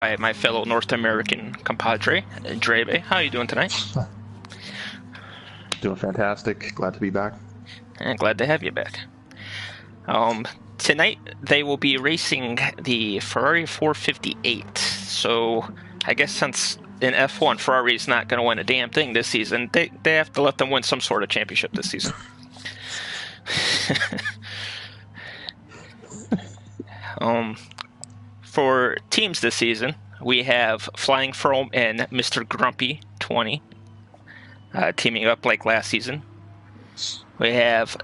By my fellow North American compadre, Drebe. How are you doing tonight? Doing fantastic. Glad to be back. And glad to have you back. Tonight they will be racing the Ferrari 458. So I guess since in F1 Ferrari's not going to win a damn thing this season, they have to let them win some sort of championship this season. For teams this season, we have Flying Foam and Mr. Grumpy 20 teaming up like last season. We have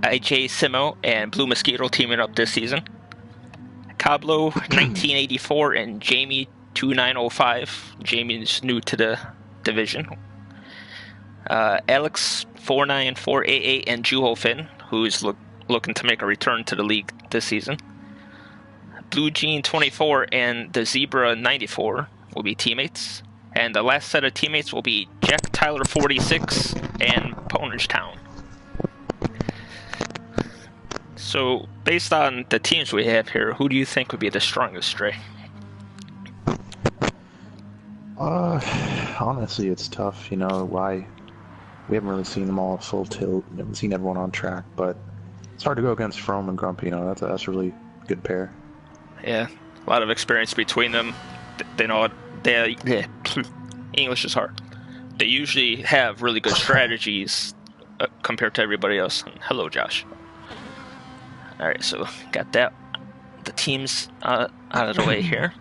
IJ Simo and Blue Mosquito teaming up this season. Cablo 1984 and Jamie 2905. Jamie's new to the division. Alex 49488 and Juho Finn, who's looking to make a return to the league this season. Blue Jean 24 and the Zebra 94 will be teammates. And the last set of teammates will be Jack Tyler 46 and Ponage Town. So, based on the teams we have here, who do you think would be the strongest, Stray? Honestly, it's tough. We haven't really seen them all at full tilt. We haven't seen everyone on track, but it's hard to go against From and Grumpy. That's a really good pair. Yeah, a lot of experience between them. English is hard. They usually have really good strategies compared to everybody else. Hello, Josh. All right, so got the teams out of the way here.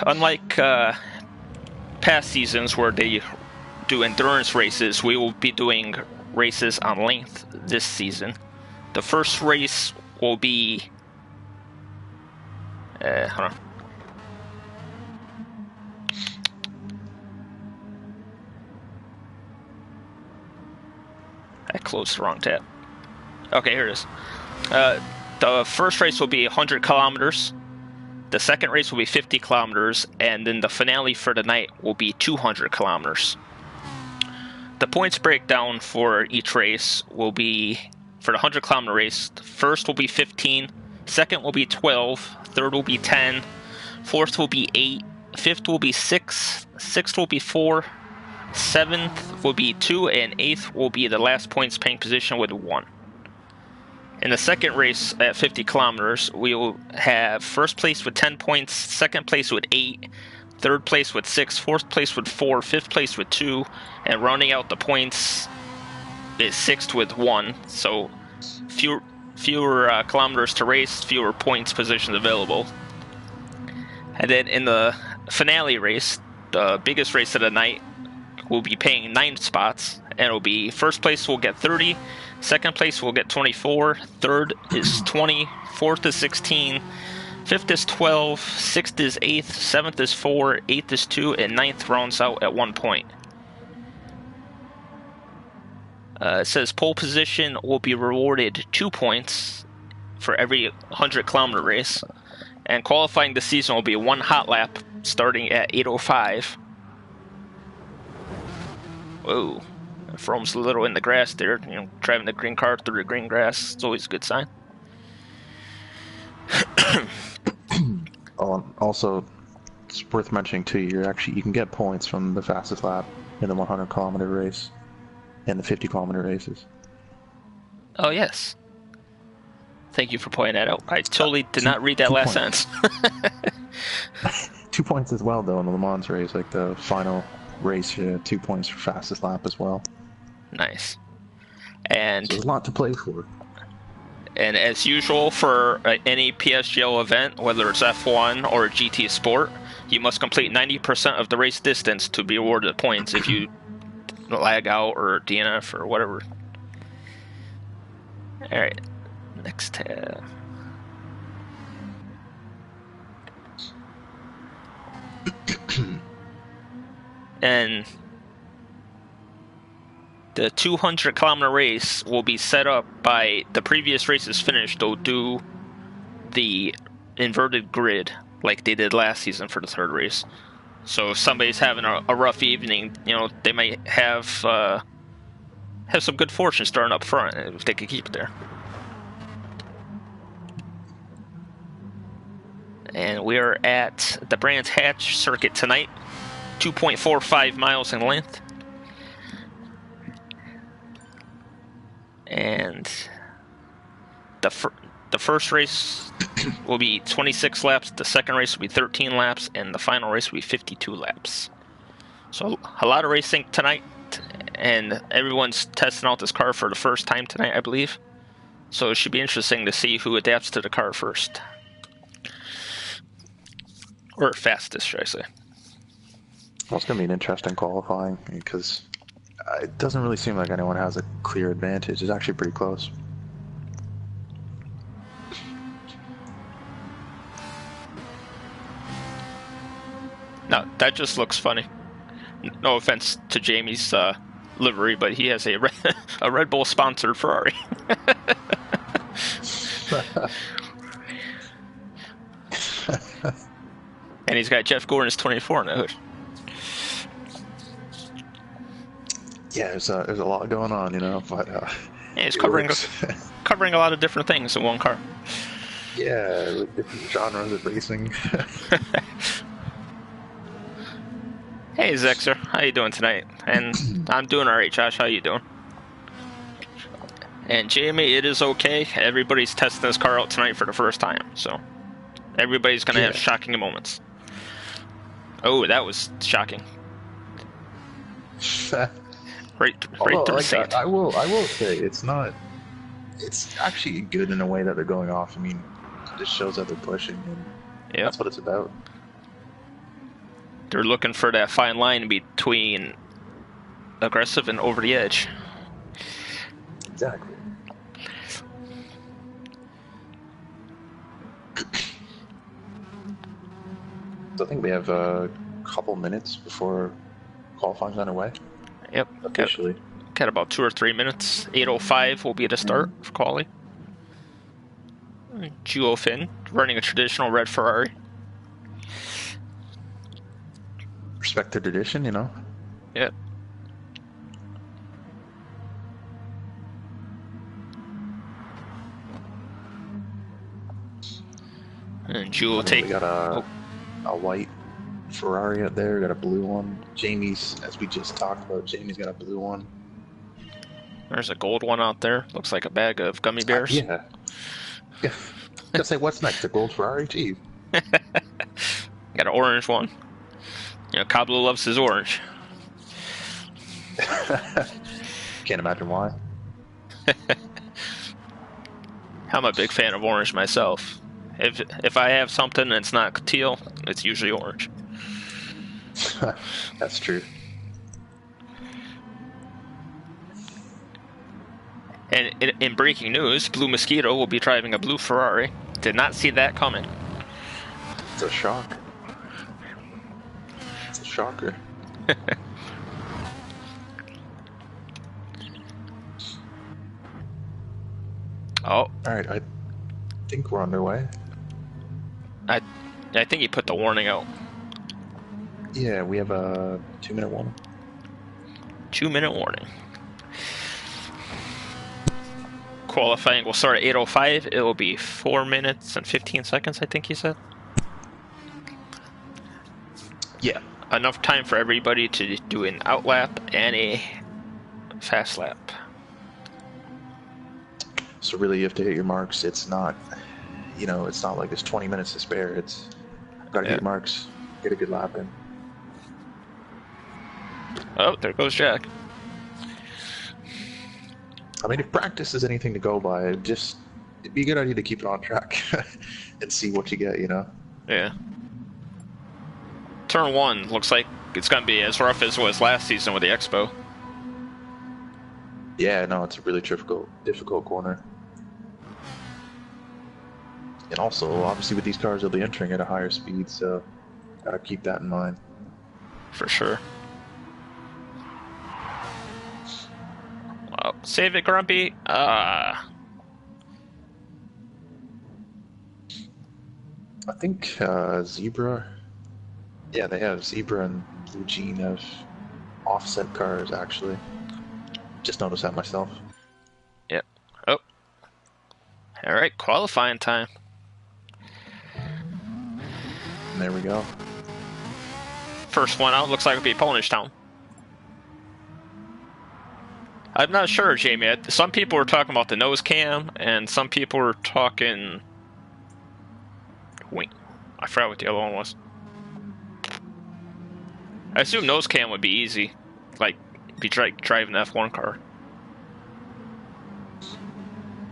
Unlike past seasons where they do endurance races, we will be doing races on length this season. The first race will be hold on. I closed the wrong tab. Okay, here it is. The first race will be 100 kilometers. The second race will be 50 kilometers. And then the finale for the night will be 200 kilometers. The points breakdown for each race will be, for the 100 kilometer race, the first will be 15, second will be 12, third will be 10, fourth will be 8, fifth will be 6, sixth will be 4, seventh will be 2, and eighth will be the last points paying position with 1. In the second race at 50 kilometers, we will have first place with 10 points, second place with 8, third place with 6, fourth place with 4, fifth place with 2, and rounding out the points is sixth with 1. So fewer kilometers to race, fewer points positions available. And then in the finale race, the biggest race of the night, we'll be paying 9 spots, and it'll be first place will get 30, second place will get 24, third is 20, fourth is 16, fifth is 12, sixth is 8, seventh is 4, eighth is 2, and ninth rounds out at 1 point. It says pole position will be rewarded 2 points for every 100 kilometer race, and qualifying this season will be 1 hot lap starting at 8:05. Whoa, Frome's a little in the grass there, driving the green car through the green grass. It's always a good sign. Also, it's worth mentioning too, you can get points from the fastest lap in the 100 kilometer race and the 50 kilometer races. Oh, yes. Thank you for pointing that out. I totally did not read that last sentence. 2 points as well, though, in the Le Mans race, like the final race, 2 points for fastest lap as well. Nice. And so there's a lot to play for. And as usual for any PSGL event, whether it's F1 or GT Sport, you must complete 90% of the race distance to be awarded points if you lag out or DNF or whatever. Alright, next tab. And the 200 kilometer race will be set up by the previous race is finished. They'll do the inverted grid like they did last season for the third race. So if somebody's having a rough evening, they might have some good fortune starting up front if they could keep it there. And we are at the Brands Hatch circuit tonight, 2.45 miles in length. And the first race will be 26 laps, the second race will be 13 laps, and the final race will be 52 laps. So a lot of racing tonight, and everyone's testing out this car for the first time tonight, I believe. So it should be interesting to see who adapts to the car first. Or fastest, should I say. Well, it's going to be an interesting qualifying because it doesn't really seem like anyone has a clear advantage. It's actually pretty close. No, that just looks funny. No offense to Jamie's livery, but he has a Red Bull sponsored Ferrari. And he's got Jeff Gordon's 24 in the hood. Yeah, there's a lot going on, you know, but yeah, he's covering a lot of different things in one car. Yeah, with different genres of racing. Hey Zexer, how you doing tonight? And I'm doing alright, Josh. How you doing? And Jamie, it is okay. Everybody's testing this car out tonight for the first time, so everybody's gonna have shocking moments. Oh, that was shocking. right through the sand. I will say it's actually good in a way that they're going off. I mean, it just shows that they're pushing, and that's what it's about. They're looking for that fine line between aggressive and over the edge. Exactly. So I think we have a couple minutes before qualifying's underway. Yep. Officially. Got about 2 or 3 minutes. 8:05 will be the start for quali. Duo Finn running a traditional red Ferrari. Respect the tradition, you know. Yep. And Jewel take. We got a white Ferrari out there. We got a blue one. Jamie's, as we just talked about, Jamie's got a blue one. There's a gold one out there. Looks like a bag of gummy bears. Yeah. Gotta say, what's next? A gold Ferrari? Gee. Got an orange one. You know, Cablo loves his orange. Can't imagine why. I'm a big fan of orange myself. If I have something that's not teal, it's usually orange. That's true. And in breaking news, Blue Mosquito will be driving a blue Ferrari. Did not see that coming. It's a shock. It's a shocker. Oh. Alright, I think we're underway. I think he put the warning out. Yeah, we have a 2-minute warning. 2-minute warning. Qualifying will start at 8:05. It will be 4 minutes and 15 seconds, I think he said. Yeah. Enough time for everybody to do an out lap and a fast lap. So really, you have to hit your marks. It's not, you know, it's not like there's 20 minutes to spare. It's got to hit your marks, get a good lap in. Oh, there goes Jack. I mean, if practice is anything to go by, it'd be a good idea to keep it on track and see what you get, you know? Yeah. Turn 1 looks like it's going to be as rough as it was last season with the Expo. Yeah, no, it's a really difficult corner. And also, obviously with these cars, they'll be entering at a higher speed, so gotta keep that in mind. For sure. Well, save it, Grumpy. I think Zebra. Yeah, they have Zebra and Blue Jean have offset cars, actually. Just noticed that myself. Yep. Oh. Alright, qualifying time. And there we go. First one out looks like it'll be Ponish Town. I'm not sure, Jamie. Some people were talking about the nose cam, and some people were talking... Wait, I forgot what the other one was. I assume nose cam would be easy. Like, be driving the F1 car.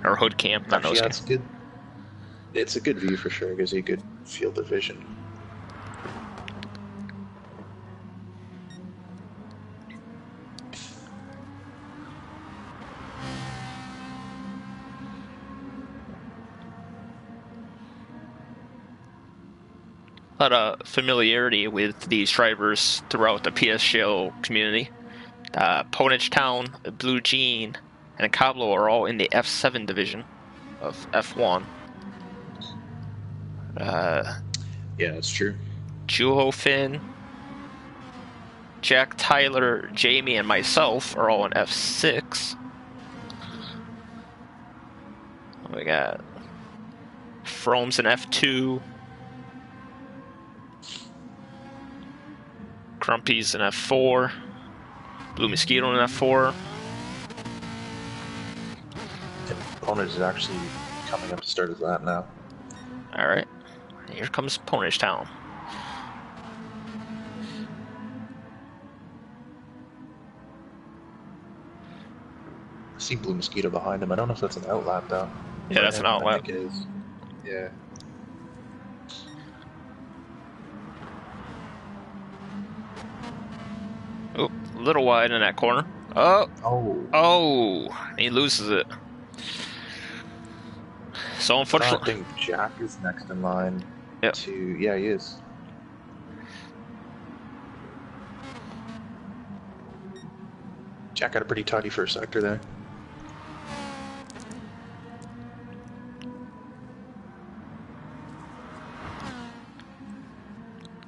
Or hood cam, not Actually, nose cam. it's good. It's a good view for sure. It gives you a good field of vision. A lot of familiarity with these drivers throughout the PSGL community. Ponich Town, Blue Jean, and Cablo are all in the F7 division of F1. Yeah, that's true. Juho Finn, Jack Tyler, Jamie, and myself are all in F6. We got Frome's in F2. Grumpy's in F4. Blue Mosquito in F4. Ponish is actually coming up to start his lap now. Alright. Here comes Ponish Town. I see Blue Mosquito behind him. I don't know if that's an outlap though. Yeah, that's an outlap. I think it is. Yeah. Oh, a little wide in that corner. Oh! Oh! He loses it. So unfortunately... I think Jack is next in line. Yep. Yeah, he is. Jack had a pretty tidy first sector there.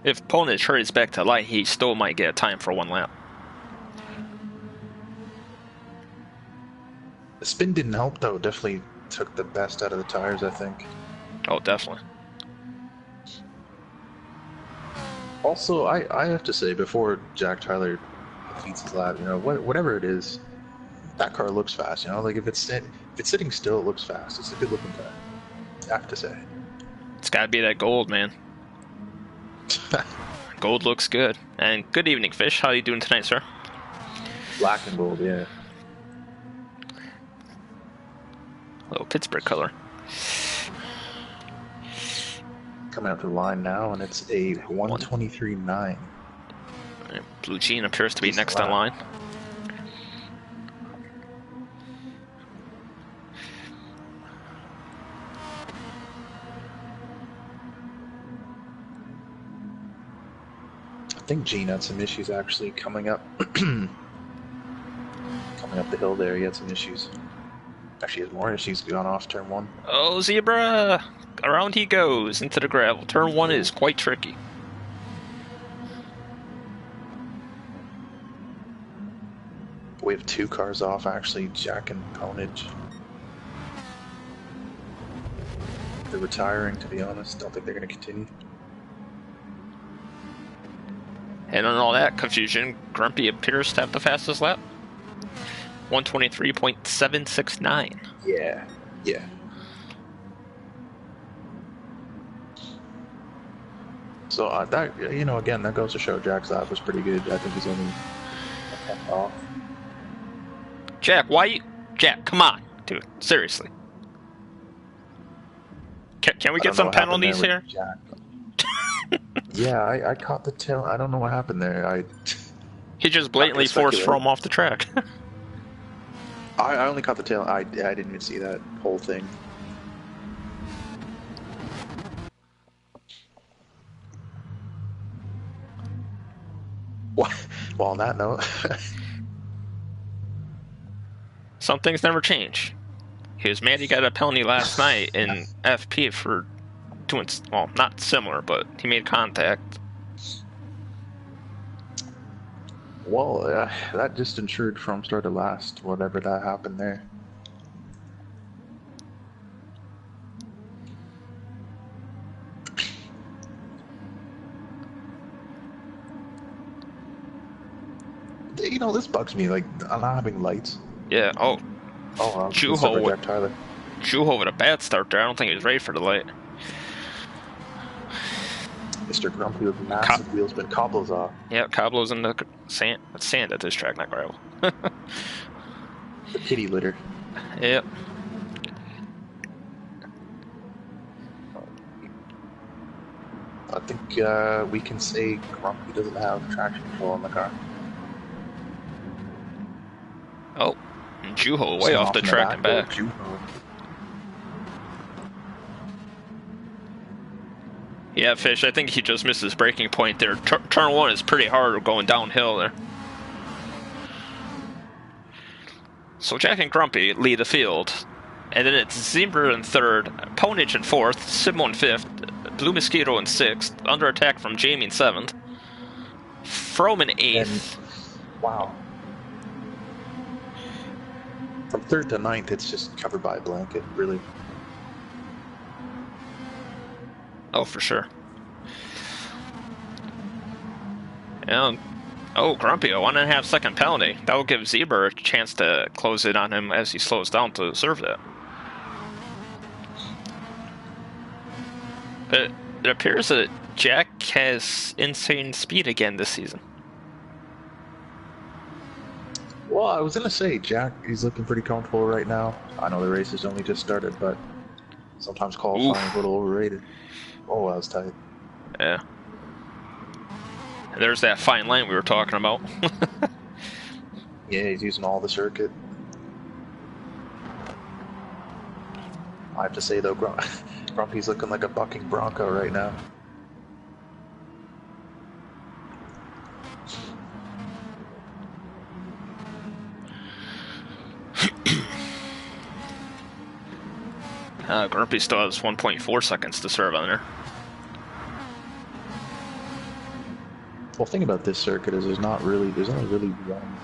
If Ponish hurries back to light, he still might get a time for one lap. The spin didn't help though. Definitely took the best out of the tires, I think. Oh, definitely. Also, I have to say, before Jack Tyler defeats his lap, you know, whatever it is, that car looks fast. You know, like if it's sitting still, it looks fast. It's a good looking car. I have to say. It's got to be that gold, man. Gold looks good. And good evening, Fish. How are you doing tonight, sir? Black and gold, yeah. Little Pittsburgh color. Coming out to the line now, and it's a 123.9. Blue Jean appears to be next in line. I think Gene had some issues actually coming up. Coming up the hill there, he had some issues. Actually, he has more issues gone off turn one. Oh, Zebra! Around he goes into the gravel. Turn one is quite tricky. We have two cars off actually, Jack and Ponage. They're retiring, to be honest. Don't think they're going to continue. And on all that confusion, Grumpy appears to have the fastest lap. 123.769. Yeah, yeah. So that, you know, again, that goes to show Jack's lap was pretty good. I think he's only a tenth off. Jack, why you... Jack, come on, dude. Seriously. Can we get some penalties here? Yeah, I caught the tail. I don't know what happened there. He just blatantly forced Froome off the track. I only caught the tail. I didn't even see that whole thing. Well, on that note... Some things never change. He was mad he got a penalty last night in FP for doing, well, not similar, but he made contact. Well, that just ensured from start to last, whatever that happened there. You know, this bugs me. Like, I'm not having lights. Yeah. Oh, Oh, well, good stuff for Juho Jack Tyler. with a bad start there. I don't think he was ready for the light. Mr. Grumpy with massive wheel spin. Cobble's off. Yeah, Cablo's in the sand. It's sand at this track, not gravel. The kitty litter. Yep. I think we can say Grumpy doesn't have traction control in the car. Oh, and Juho way off the track and back. Yeah, Fish, I think he just missed his braking point there. Turn 1 is pretty hard going downhill there. So Jack and Grumpy lead the field. And then it's Zebra in 3rd, Ponage in 4th, Simo in 5th, Blue Mosquito in 6th, under attack from Jamie in 7th, Froome in 8th. Wow. From 3rd to 9th, it's just covered by a blanket, really. Oh, for sure. And, oh, Grumpy, a 1.5 second penalty. That will give Zebra a chance to close in on him as he slows down to serve that. But it appears that Jack has insane speed again this season. Well, I was going to say, Jack, he's looking pretty comfortable right now. I know the race has only just started, but sometimes qualifying is a little overrated. Oh, that was tight. Yeah. And there's that fine line we were talking about. Yeah, he's using all the circuit. I have to say, though, Grumpy's looking like a bucking bronco right now. Grumpy still has 1.4 seconds to serve on there. Well, the thing about this circuit is there's only really one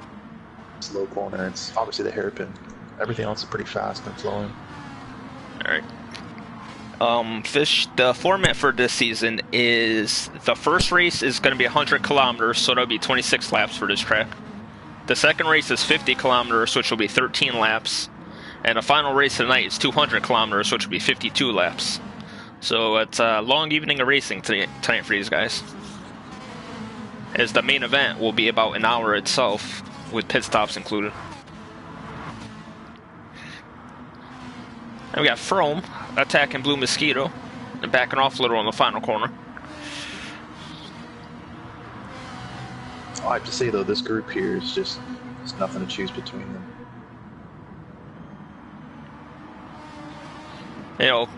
slow corner. It's obviously the hairpin. Everything else is pretty fast and flowing. Alright. Fish, the format for this season is the first race is going to be 100 kilometers, so that'll be 26 laps for this track. The second race is 50 kilometers, which will be 13 laps. And the final race tonight is 200 kilometers, which will be 52 laps. So it's a long evening of racing tonight for these guys. As the main event will be about an hour itself, with pit stops included. And we got Froome attacking Blue Mosquito and backing off a little on the final corner. I have to say, though, this group here is just there's nothing to choose between them. You know,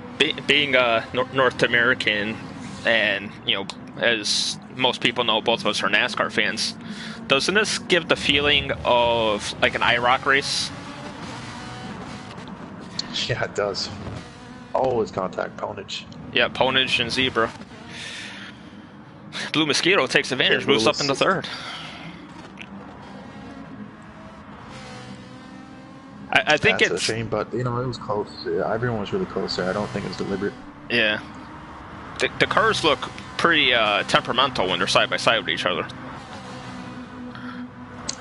being North American, and, you know, as most people know, both of us are NASCAR fans, doesn't this give the feeling of like an IROC race? Yeah, it does. Always contact Ponage. Yeah, Ponage and Zebra. Blue Mosquito takes advantage, moves up into 3rd. I think it's a shame, but you know, it was close. Everyone was really close there. I don't think it was deliberate. Yeah, the cars look pretty temperamental when they're side by side with each other.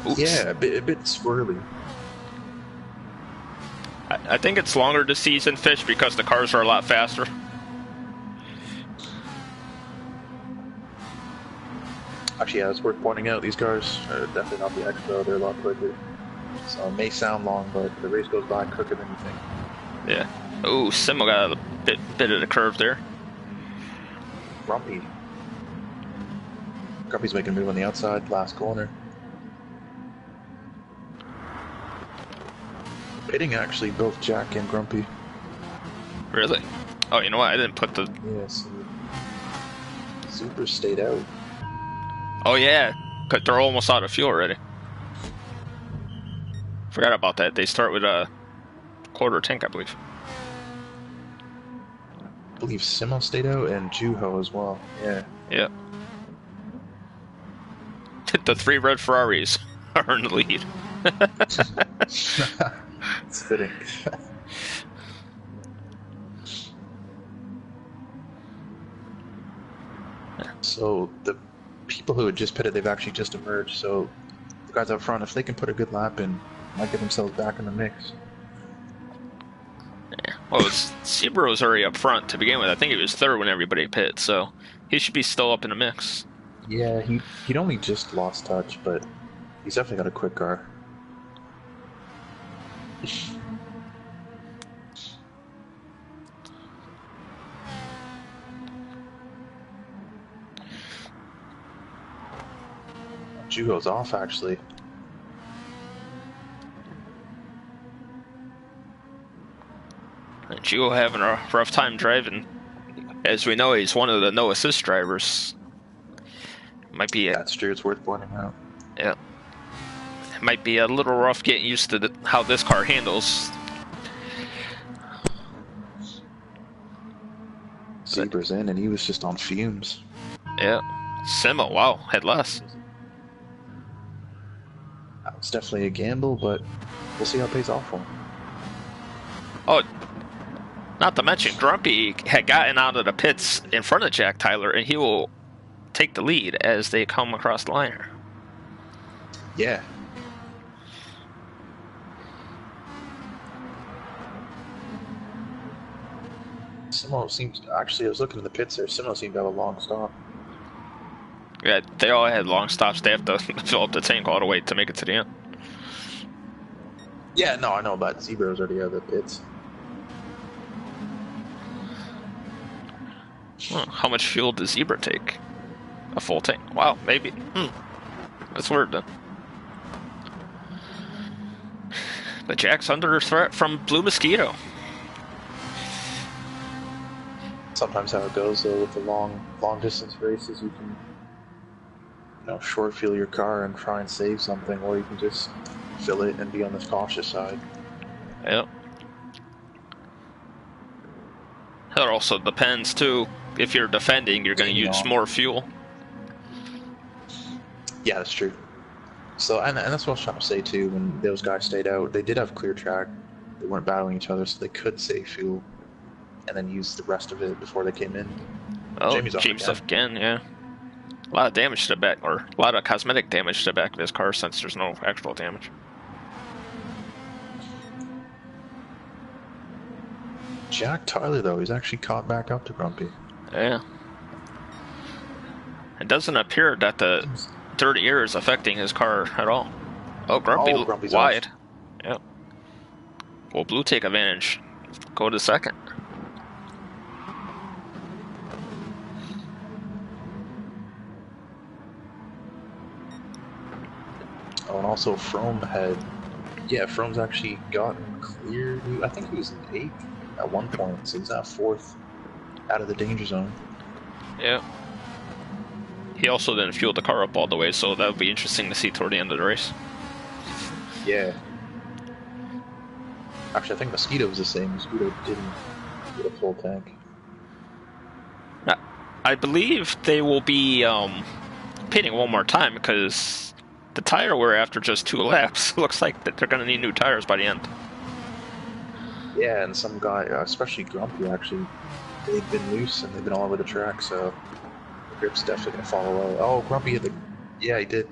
Oops. Yeah, a bit swirly. I think it's longer this season, Fish, because the cars are a lot faster. Actually, yeah, it's worth pointing out, these cars are definitely not the Expo. They're a lot quicker. So it may sound long, but the race goes by quicker than you think. Yeah. Oh, Simo got a bit of the curve there. Grumpy's making a move on the outside, last corner. Pitting actually both Jack and Grumpy. Really? Oh, you know what? I didn't put the... Yeah, so Super stayed out. Oh, yeah. Because they're almost out of fuel already. Forgot about that. They start with a quarter tank, I believe. I believe Simo stayed out and Juho as well. Yeah. Yeah. The 3 red Ferraris are in the lead. It's fitting. So the people who had just pitted, they've actually just emerged. So the guys up front, if they can put a good lap in, might get themselves back in the mix. Yeah. Well, Zebra was already up front to begin with. I think he was third when everybody pit, so he should be still up in the mix. Yeah, he'd only just lost touch, but he's definitely got a quick car. Jugo's off, actually. Jugo having a rough time driving. As we know, he's one of the no assist drivers. Might be That's true. It's worth pointing out. Yeah. It might be a little rough getting used to how this car handles. Zebra's in, and he was just on fumes. Yeah. Simo, wow, had less. It's definitely a gamble, but we'll see how it pays off for him. Oh, not to mention, Grumpy had gotten out of the pits in front of Jack Tyler, and he will take the lead as they come across the line here. Yeah. Simo seems... Actually, I was looking in the pits there. Simo seemed to have a long stop. Yeah, they all had long stops. They have to fill up the tank all the way to make it to the end. Yeah, no, I know about Zebra's already out of the pits. How much fuel does Zebra take? A full tank? Wow, maybe. That's weird then. But Jack's under threat from Blue Mosquito. Sometimes how it goes, though, with the long distance races, you can, short fuel your car and try and save something, or you can just fill it and be on the cautious side. Yep. It also depends too. If you're defending, you're going to use more fuel. Yeah, that's true. So, and that's what I was trying to say too. When those guys stayed out, they did have clear track. They weren't battling each other, so they could save fuel and then use the rest of it before they came in. Oh, James off again, yeah. A lot of damage to the back, or a lot of cosmetic damage to the back of his car since there's no actual damage. Jack Tyler, though, he's actually caught back up to Grumpy. Yeah. It doesn't appear that the dirty air is affecting his car at all. Oh, Grumpy's wide. Off. Yep. Will Blue take advantage? Go to second. Oh, and also Frome Frome's actually gotten clear. I think he was in 8th at one point, so he's now 4th out of the danger zone. Yeah. He also didn't fuel the car up all the way, so that would be interesting to see toward the end of the race. Yeah. Actually, I think Mosquito was the same. Mosquito didn't get a full tank. I believe they will be pitting one more time because the tire wear after just 2 laps looks like that they're going to need new tires by the end. Yeah, and some guy, especially Grumpy, actually, they've been loose and they've been all over the track, so the grip's definitely going to fall away. Oh, Grumpy hit the... Yeah, he did.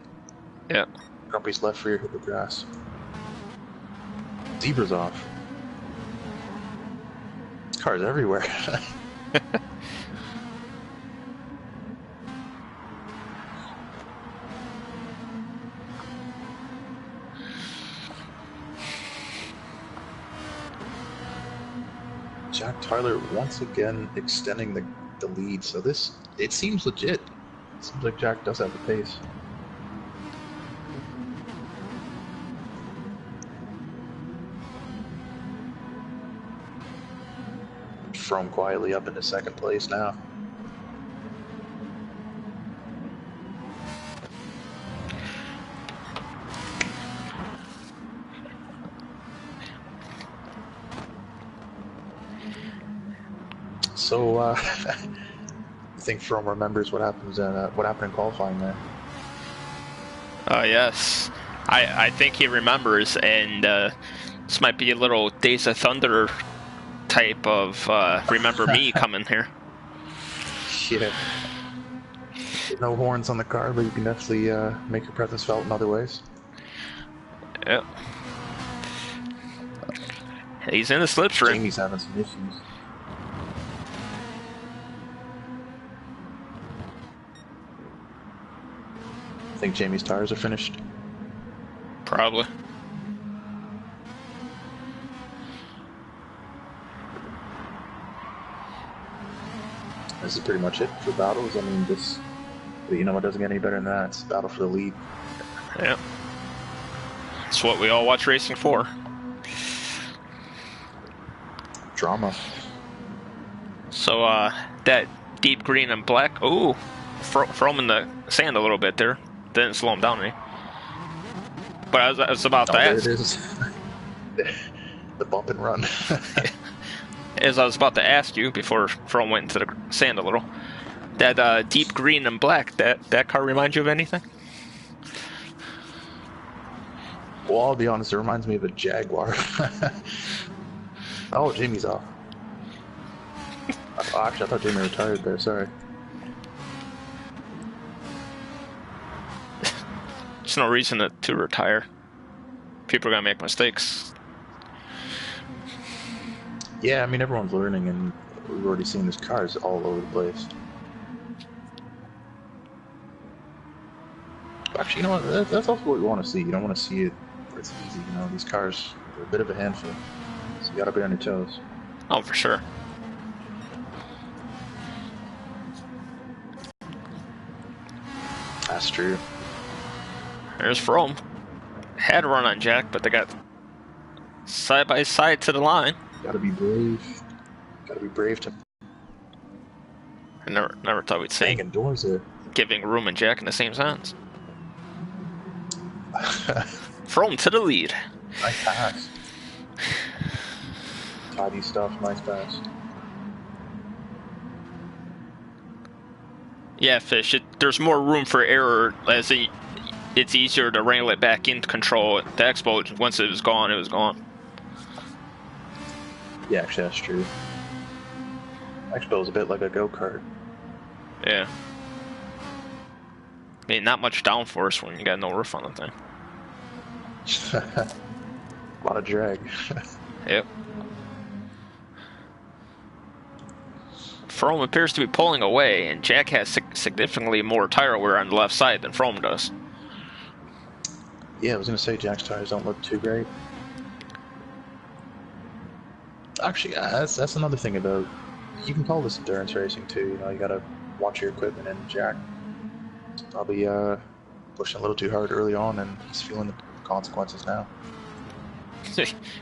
Yeah. Grumpy's left rear hit the grass. Zebra's off. Cars everywhere. Jack Tyler once again extending the lead, so it seems legit. It seems like Jack does have the pace. From quietly up into 2nd place now. So, I think From remembers what happened in qualifying there. Yes. I think he remembers, and this might be a little Days of Thunder type of remember me coming here. Yeah. No horns on the car, but you can definitely make your presence felt in other ways. Yep. He's in the slipstream. Jamie's having some issues. I think Jamie's tires are finished. Probably. This is pretty much it for battles. I mean, this, you know, it doesn't get any better than that. It's a battle for the lead. Yep. That's what we all watch racing for. Drama. So, that deep green and black. Ooh, throw him in the sand a little bit there. Didn't slow him down any. But I was about to ask. There it is. The bump and run. As I was about to ask you before Froome went into the sand a little, that deep green and black, that car reminds you of anything? Well, I'll be honest, it reminds me of a Jaguar. Oh, Jamie's off. Actually, I thought Jamie retired there, sorry. There's no reason to retire. People are going to make mistakes. Yeah, I mean, everyone's learning, and we've already seen this cars all over the place. Actually, you know what? That's also what we want to see. You don't want to see it where it's easy. You know, these cars are a bit of a handful, so you got to be on your toes. Oh, for sure. That's true. There's Froome. Had a run on Jack, but they got side by side to the line. Gotta be brave. Gotta be brave to. I never thought we'd say Banging doors there. giving Room and Jack in the same sentence. Froome to the lead. Nice pass. Tidy stuff, nice pass. Yeah, Fish, there's more room for error as it's easier to wrangle it back into control. The Expo, once it was gone, it was gone. Yeah, actually, that's true. Expo is a bit like a go-kart. Yeah. I mean, not much downforce when you got no roof on the thing. A lot of drag. Yep. Froome appears to be pulling away, and Jack has significantly more tire wear on the left side than Froome does. Yeah, I was going to say Jack's tires don't look too great. Actually, that's another thing about, you can call this endurance racing too. You know, you got to watch your equipment, and Jack probably pushing a little too hard early on, and he's feeling the consequences now.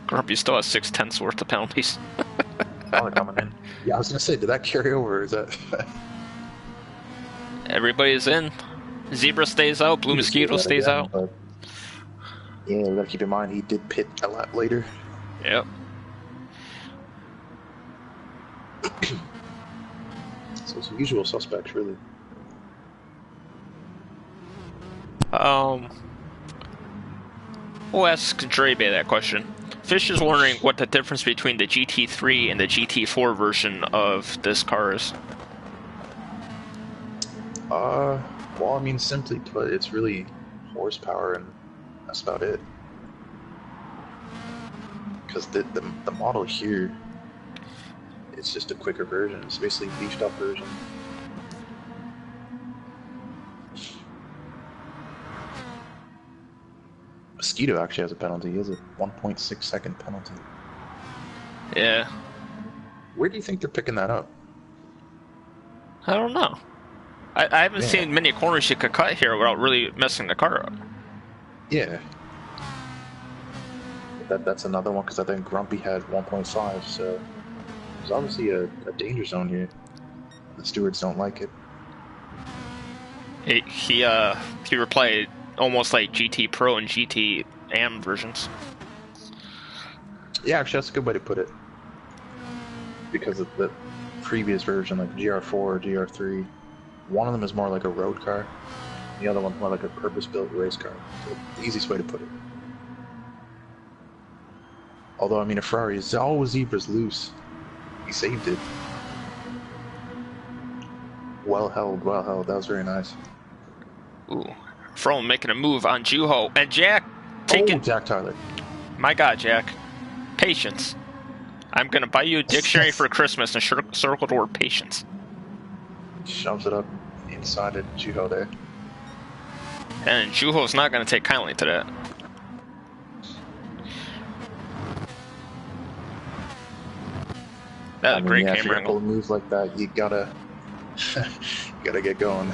Grumpy still has 6/10 worth of penalties. Oh, they're coming in. Yeah, I was going to say, did that carry over? Is that... Everybody's in. Zebra stays out. Blue Mosquito stays again, out. But yeah, we got to keep in mind he did pit a lap later. Yep. So some usual suspects, really. We'll ask Drabe that question. Fish is wondering what the difference between the GT3 and the GT4 version of this car is. Well, I mean, simply put, it's really horsepower, and that's about it. Because the model here, it's just a quicker version. It's basically a beefed up version. Mosquito actually has a penalty. He has a 1.6 second penalty. Yeah. Where do you think they're picking that up? I don't know. I haven't seen many corners you could cut here without really messing the car up. Yeah. That's another one, because I think Grumpy had 1.5, so there's obviously a danger zone here. The stewards don't like it. He replayed almost like GT Pro and GT Am versions. Yeah, actually, that's a good way to put it. Because of the previous version, like GR4 or GR3, one of them is more like a road car, the other one's more like a purpose-built race car. So the easiest way to put it. Although, I mean, a Ferrari is always zebras loose. He saved it. Well held, well held. That was very nice. Ooh. Froome making a move on Juho. And Jack Take Oh, it. Jack Tyler. My God, Jack. Patience. I'm gonna buy you a dictionary for Christmas and circle the word patience. Shoves it up inside of Juho there. And Juho's not gonna take kindly to that. That's a great If camera you're gonna pull angle. moves like that, you gotta get going.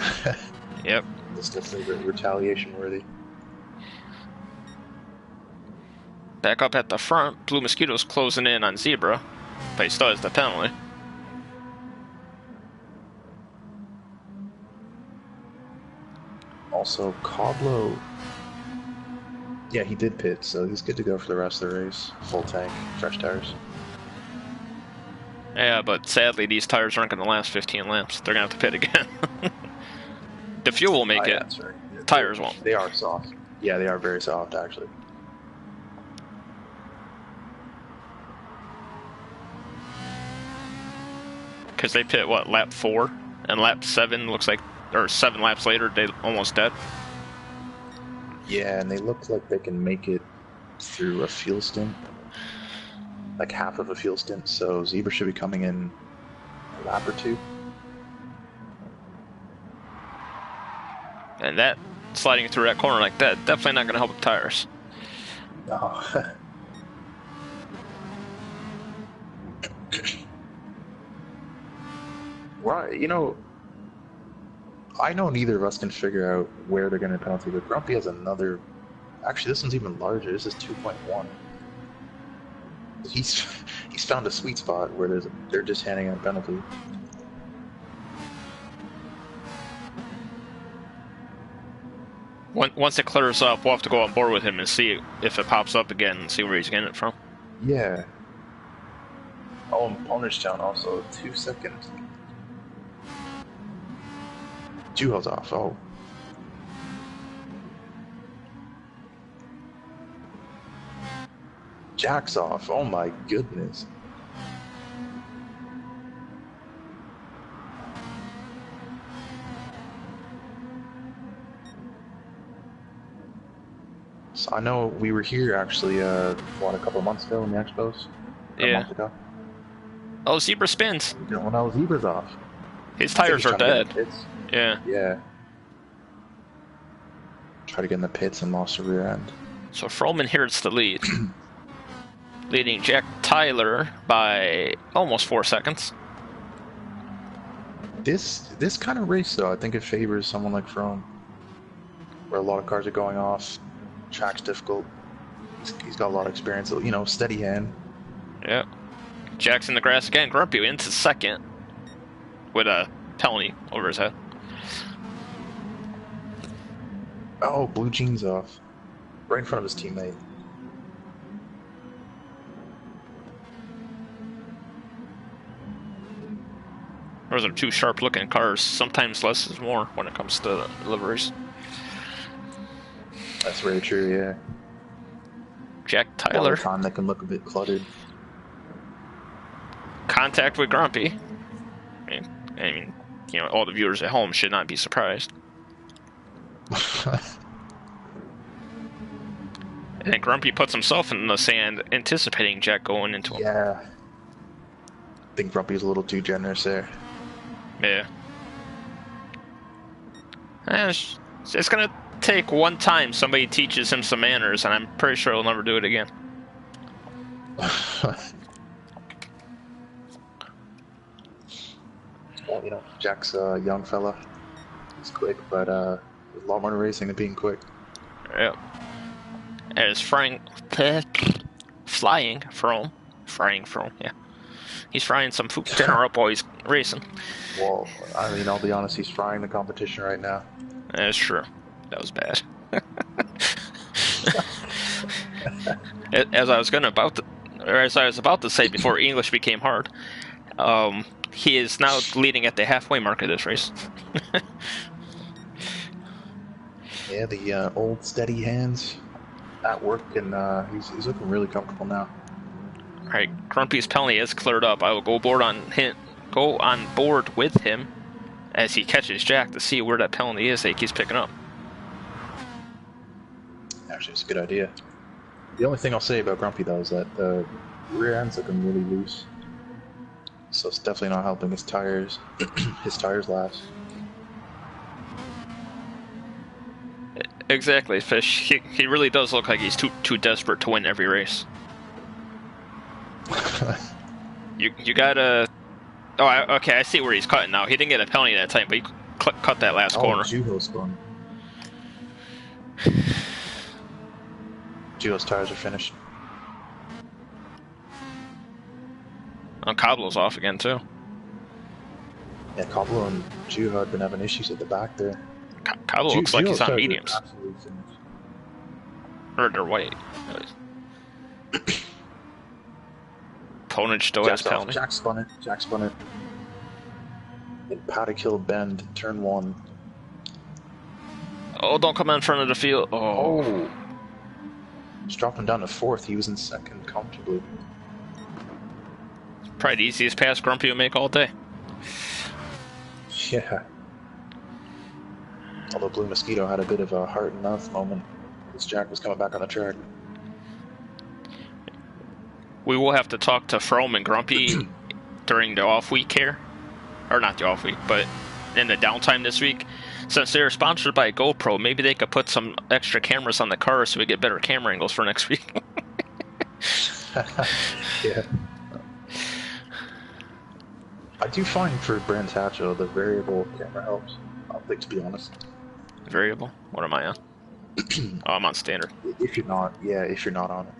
Yep. It's definitely retaliation worthy. Back up at the front, Blue Mosquito's closing in on Zebra, but he still has the penalty. Also, Coblo. Yeah, he did pit, so he's good to go for the rest of the race. Full tank, fresh tires. Yeah, but sadly, these tires aren't going to last 15 laps. They're going to have to pit again. The fuel will make it. That's right. Tires won't. They are soft. Yeah, they are very soft, actually. Because they pit, what, lap 4? And lap 7 looks like, or 7 laps later, they almost dead. Yeah, and they look like they can make it through a fuel stint. Like half of a fuel stint, so Zebra should be coming in a lap or 2. And that, sliding through that corner like that, definitely not going to help with tires. No. Right, you know, I know neither of us can figure out where they're going to penalty, but Grumpy has another. Actually, this one's even larger. This is 2.1. He's found a sweet spot where they're just handing out a penalty. Once it clears up, we'll have to go on board with him and see if it pops up again and see where he's getting it from. Yeah. Oh, and Punishtown also 2 seconds. Juho's off. Oh. Jack's off. Oh my goodness. So I know we were here actually, a couple of months ago in the Expos? A month ago? Oh, Zebra spins. When I was Zebra's off. His tires are dead. Yeah. Yeah. Tried to get in the pits and lost the rear end. So Froman inherits the lead. Leading Jack Tyler by almost 4 seconds. This kind of race, though, I think it favors someone like Frome, where a lot of cars are going off. Track's difficult. He's got a lot of experience. You know, steady hand. Yeah. Jack's in the grass again. Grumpy into second with a penalty over his head. Oh, blue jeans off. Right in front of his teammate. Those are two sharp-looking cars. Sometimes less is more when it comes to deliveries. That's very true, yeah. Jack Tyler. One time they can look a bit cluttered. Contact with Grumpy. I mean, you know, all the viewers at home should not be surprised. And then Grumpy puts himself in the sand, anticipating Jack going into him. Yeah. I think Grumpy's a little too generous there. Yeah. It's gonna take one time somebody teaches him some manners, and I'm pretty sure he'll never do it again. Well, you know, Jack's a young fella. He's quick, but there's a lot more to racing than being quick. Yep. As frying from, yeah. He's frying some food dinner up while he's racing. Well, I mean, I'll be honest, he's frying the competition right now. That's true. That was bad. As I was about to say before English became hard, he is now leading at the halfway mark of this race. Yeah, the old steady hands at work, and he's looking really comfortable now. All right, Grumpy's penalty is cleared up. I will go on board with him as he catches Jack to see where that penalty is that he keeps picking up. Actually, it's a good idea. The only thing I'll say about Grumpy, though, is that the rear end's looking really loose. So it's definitely not helping his tires. His tires last. Exactly, Fish. He really does look like he's too desperate to win every race. You gotta... Oh, okay, I see where he's cutting now. He didn't get a penalty that time, but he cut that last corner. Juho's spun. Juho's tires are finished. Cablo's off again, too. Yeah, Cablo and Juho had been having issues at the back there. Cablo looks like he's on mediums. Absolutely Or they're white. Ponage still has penalty. Jack spun it. In Paddock Hill Bend, turn 1. Oh, don't come in front of the field. Oh. Just dropped him down to 4th. He was in 2nd comfortably. Probably the easiest pass Grumpy will make all day. Yeah. Although Blue Mosquito had a bit of a heart and mouth moment as Jack was coming back on the track. We will have to talk to Fromm and Grumpy during the off week here. Or not the off week, but in the downtime this week. Since they're sponsored by GoPro, maybe they could put some extra cameras on the car so we get better camera angles for next week. Yeah. I do find for Brands Hatcho the variable camera helps. I think, to be honest. Variable? What am I on? Oh, I'm on standard. If you're not on it.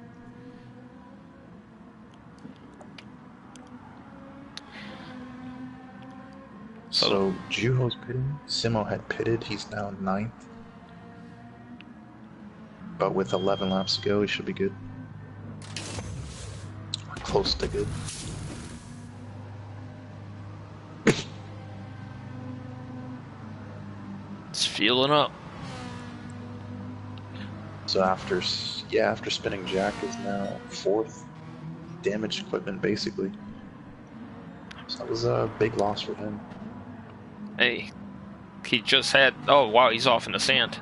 So Juho's pitting. Simo had pitted. He's now 9th. But with 11 laps to go, he should be good. Or close to good. It's fueling up. So after spinning, Jack is now 4th. Damaged equipment, basically. So that was a big loss for him. Hey, he just had... Oh, wow, he's off in the sand.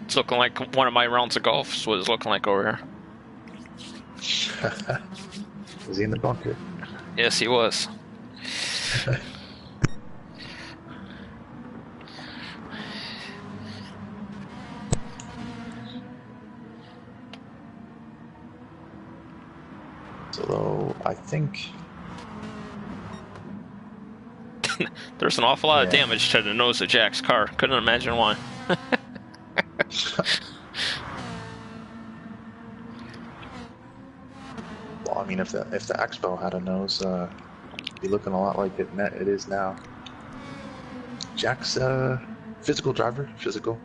It's looking like one of my rounds of golf is what it's looking like over here. Was he in the bunker? Yes, he was. So, I think... There's an awful lot of damage to the nose of Jack's car. Couldn't imagine why. Well, I mean, if the Expo had a nose, it'd be looking a lot like it is now. Jack's physical driver, physical.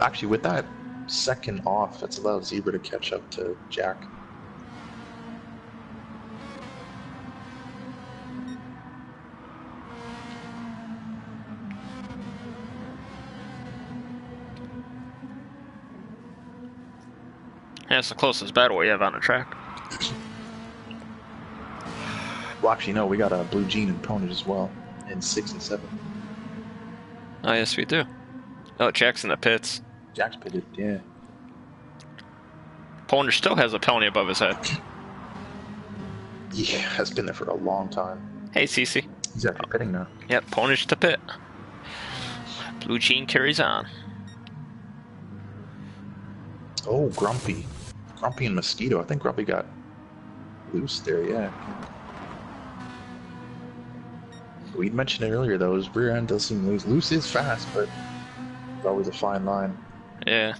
Actually, with that 2nd off, that's allowed Zebra to catch up to Jack. That's the closest battle we have on the track. Well, actually, no, we got a Blue Jean and Ponage as well, in 6 and 7. Oh, yes, we do. Oh, Jack's in the pits. Jack's pitted, yeah. Ponage still has a penalty above his head. Yeah, has been there for a long time. Hey, Cece. He's actually pitting now. Yep, Ponage to pit. Blue Jean carries on. Oh, Grumpy. Grumpy and Mosquito. I think Grumpy got loose there, yeah. We'd mentioned it earlier, though. His rear end does seem loose. Loose is fast, but it's always a fine line. Yeah.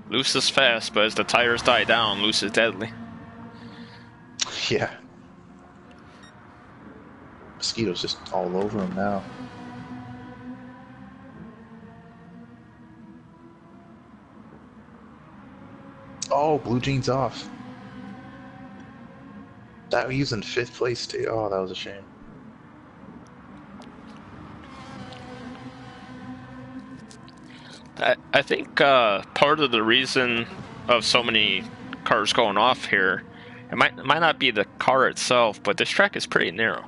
Loose is fast, but as the tires die down, loose is deadly. Yeah. Mosquito's just all over him now. Oh, Blue Jean's off. That he was in 5th place too. Oh, that was a shame. I think part of the reason of so many cars going off here, it might not be the car itself, but this track is pretty narrow.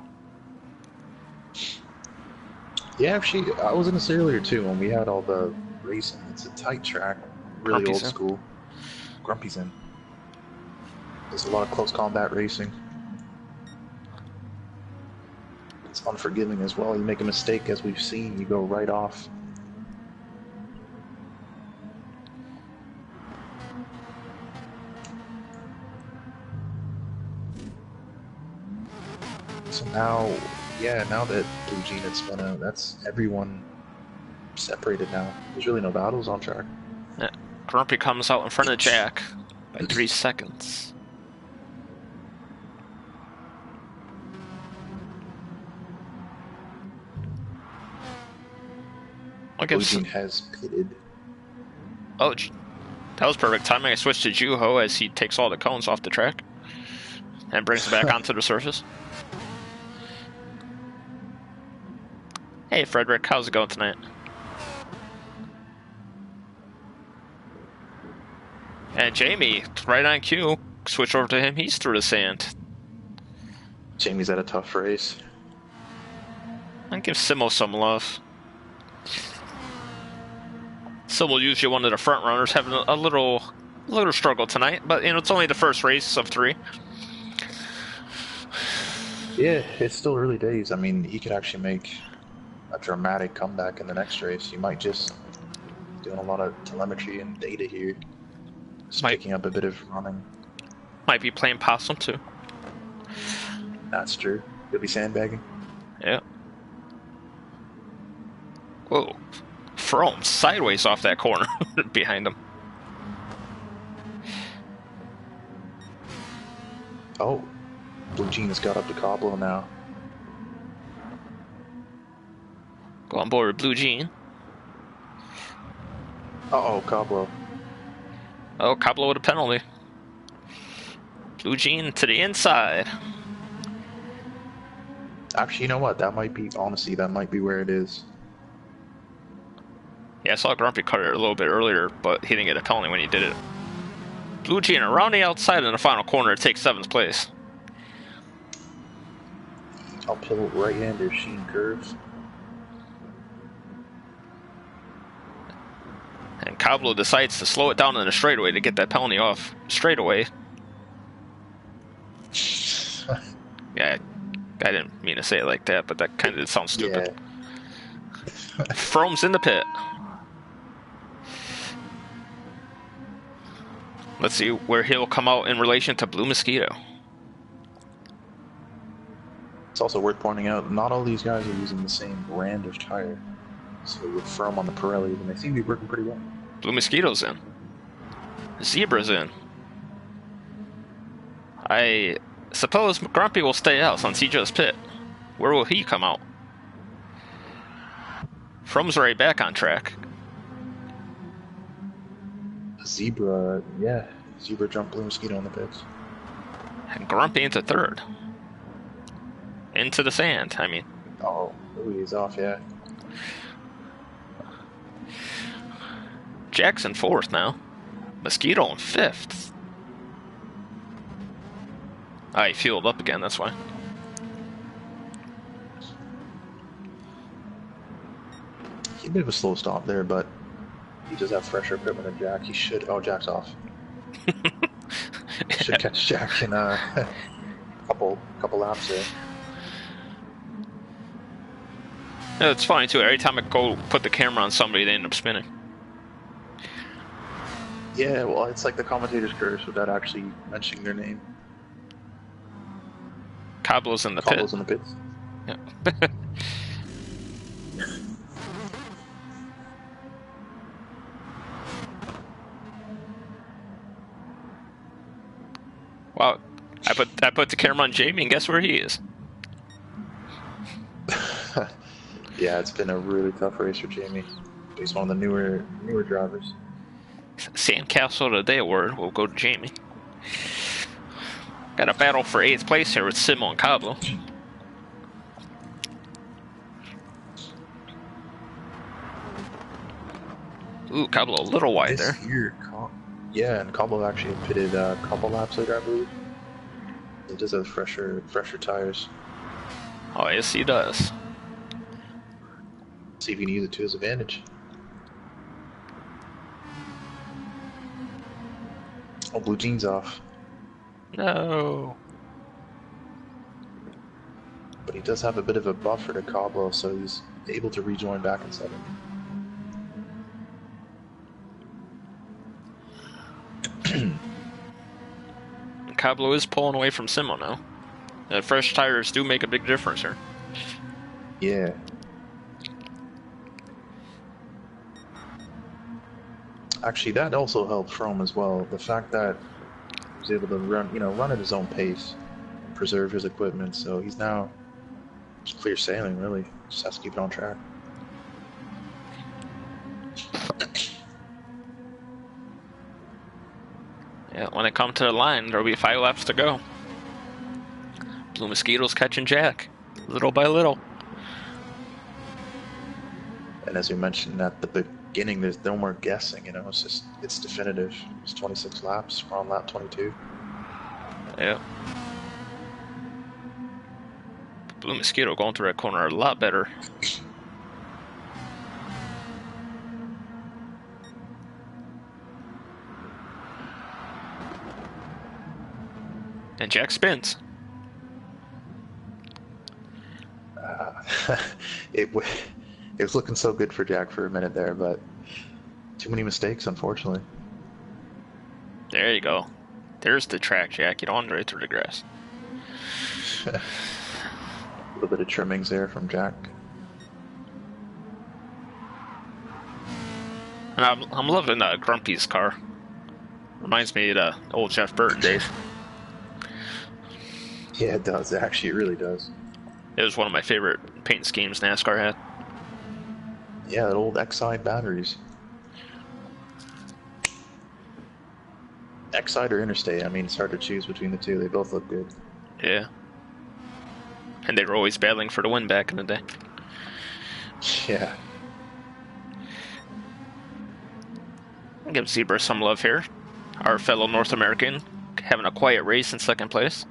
Yeah, I was in this earlier too when we had all the racing. It's a tight track, really Grumpy's old in. school. Grumpy's in. There's a lot of close combat racing. It's unforgiving as well. You make a mistake, as we've seen, you go right off. So now, yeah, now that Blue Gene had spun out, that's everyone separated now. There's really no battles on track. Yeah. Grumpy comes out in front of Jack by 3 seconds. Blue Gene has pitted. Oh, that was perfect timing. I switched to Juho as he takes all the cones off the track and brings it back onto the surface. Hey, Frederick, how's it going tonight? And Jamie, right on cue, switch over to him. He's through the sand. Jamie's had a tough race. I give Simo some love. Simo usually one of the front runners, having a little struggle tonight, but you know it's only the first race of 3. Yeah, it's still early days. I mean, he could actually make a dramatic comeback in the next race. He might just doing a lot of telemetry and data here. Just picking up a bit of running. Might be playing possum too. That's true. He'll be sandbagging. Yeah. Whoa. From sideways off that corner behind him. Oh, Blue Gene has got up to Coblo now. Go on board with Blue Gene. Uh-oh, Coblo. Oh, Coblo with a penalty. Blue Gene to the inside. Actually, you know what? That might be, honestly, that might be where it is. Yeah, I saw Grumpy cut it a little bit earlier, but he didn't get a penalty when he did it. Blue Gene around the outside in the final corner to take 7th place. Uphill right-hander Sheen curves. And Coblo decides to slow it down in the straightaway to get that penalty off straightaway. Yeah, I didn't mean to say it like that, but that kind of sounds stupid. Yeah. Frome's in the pit. Let's see where he'll come out in relation to Blue Mosquito. It's also worth pointing out, not all these guys are using the same brand of tire. So with Frome on the Pirelli, and they seem to be working pretty well. Blue Mosquito's in. Zebra's in. I suppose Grumpy will stay out since he just pit. Where will he come out? Frome's right back on track. Zebra, yeah. Zebra jumped Blue Mosquito on the pits. And Grumpy into 3rd. Into the sand, I mean. Oh, he's off, yeah. Jackson 4th now. Mosquito in 5th. He fueled up again, that's why. He a bit of a slow stop there, but he does have fresher equipment than Jack. He should. Oh, Jack's off. Should catch Jack in a couple laps there. Yeah, it's funny too. Every time I go put the camera on somebody, they end up spinning. Yeah, well, it's like the commentator's curse without actually mentioning their name. Coblo's in the pit. Coblo's in the pits. Yeah. Wow, I put the camera on Jamie, and guess where he is? Yeah, it's been a really tough race for Jamie. He's one of the newer drivers. Sandcastle of the Day award will go to Jamie. Got a battle for 8th place here with Simo and Coblo. Ooh, Coblo a little wide there. Yeah, and Coblo actually pitted a couple laps later, I believe. He does have fresher tires. Oh, yes, he does. See if he can use it to his advantage. Oh, blue jeans off. No. But he does have a bit of a buffer to Coblo, so he's able to rejoin back in second. Cablo is pulling away from Simo now. Fresh tires do make a big difference here. Yeah. Actually, that also helped Froome as well. The fact that he was able to run at his own pace, preserve his equipment, so he's now just clear sailing, really. Just has to keep it on track. Yeah, when it comes to the line, there'll be 5 laps to go. Blue Mosquito's catching Jack, little by little. And as we mentioned at the beginning, there's no more guessing, you know, it's definitive. It's 26 laps, we're on lap 22. Yeah. Blue Mosquito going through that corner a lot better. And Jack spins. It was looking so good for Jack for a minute there, but too many mistakes, unfortunately. There you go. There's the track, Jack. You don't want to right through the grass. A little bit of trimmings there from Jack. And I'm loving Grumpy's car. Reminds me of the old Jeff Burton days. Yeah, it does. Actually, it really does. It was one of my favorite paint schemes NASCAR had. Yeah, that old X-Side batteries. X-Side or Interstate, I mean, it's hard to choose between the two. They both look good. Yeah. And they were always battling for the win back in the day. Yeah. I'll give Zebra some love here. Our fellow North American having a quiet race in second place.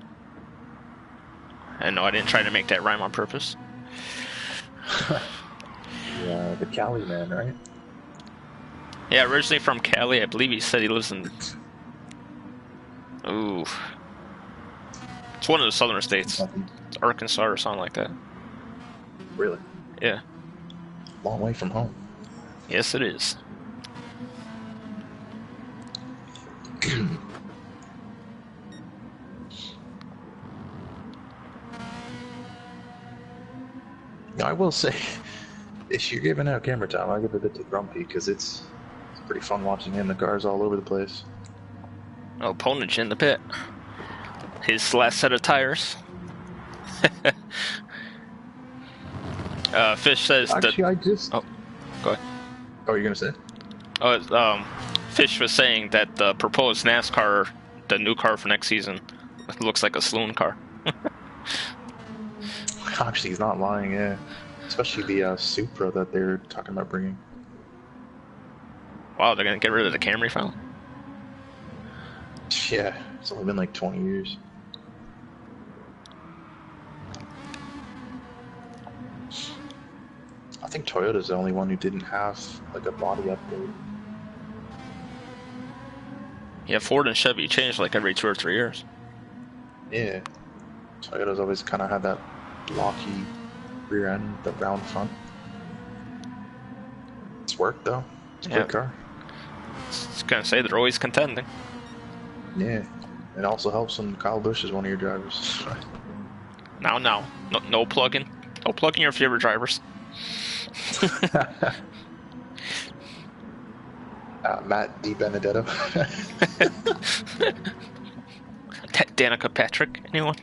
And no, I didn't try to make that rhyme on purpose. Yeah, the Cali man, right? Yeah, originally from Cali. I believe he said he lives in... Ooh. It's one of the southern states. It's Arkansas or something like that. Really? Yeah. Long way from home. Yes, it is. I will say, if you're giving out camera time, I'll give a bit to Grumpy, because it's pretty fun watching him. The car's all over the place. Oh, Ponage in the pit. His last set of tires. Fish says Actually, I just... Oh, go ahead. Oh, you're going to say? Oh, Fish was saying that the proposed NASCAR, the new car for next season, looks like a saloon car. Actually, he's not lying, yeah. Especially the Supra that they're talking about bringing. Wow, they're going to get rid of the Camry finally? Yeah, it's only been like 20 years. I think Toyota's the only one who didn't have like a body upgrade. Yeah, Ford and Chevy change like every 2 or 3 years. Yeah, Toyota's always kind of had that blocky rear end, the round front. It's worked though. It's a good car. I was going to say, they're always contending. Yeah, it also helps when Kyle Busch is one of your drivers. No plugging. No plugging your favorite drivers. Matt DiBenedetto. Danica Patrick, anyone?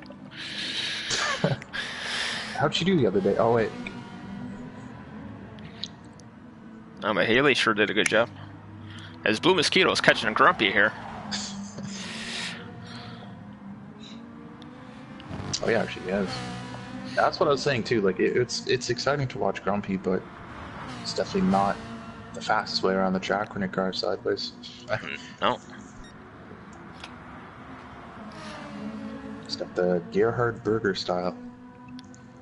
How'd she do the other day? Oh, wait. But Haley sure did a good job. As Blue Mosquito is catching a Grumpy here. Oh, yeah, actually, yes. That's what I was saying, too. Like, it's exciting to watch Grumpy, but it's definitely not the fastest way around the track when your car's sideways. No. It's got the Gerhard Berger style.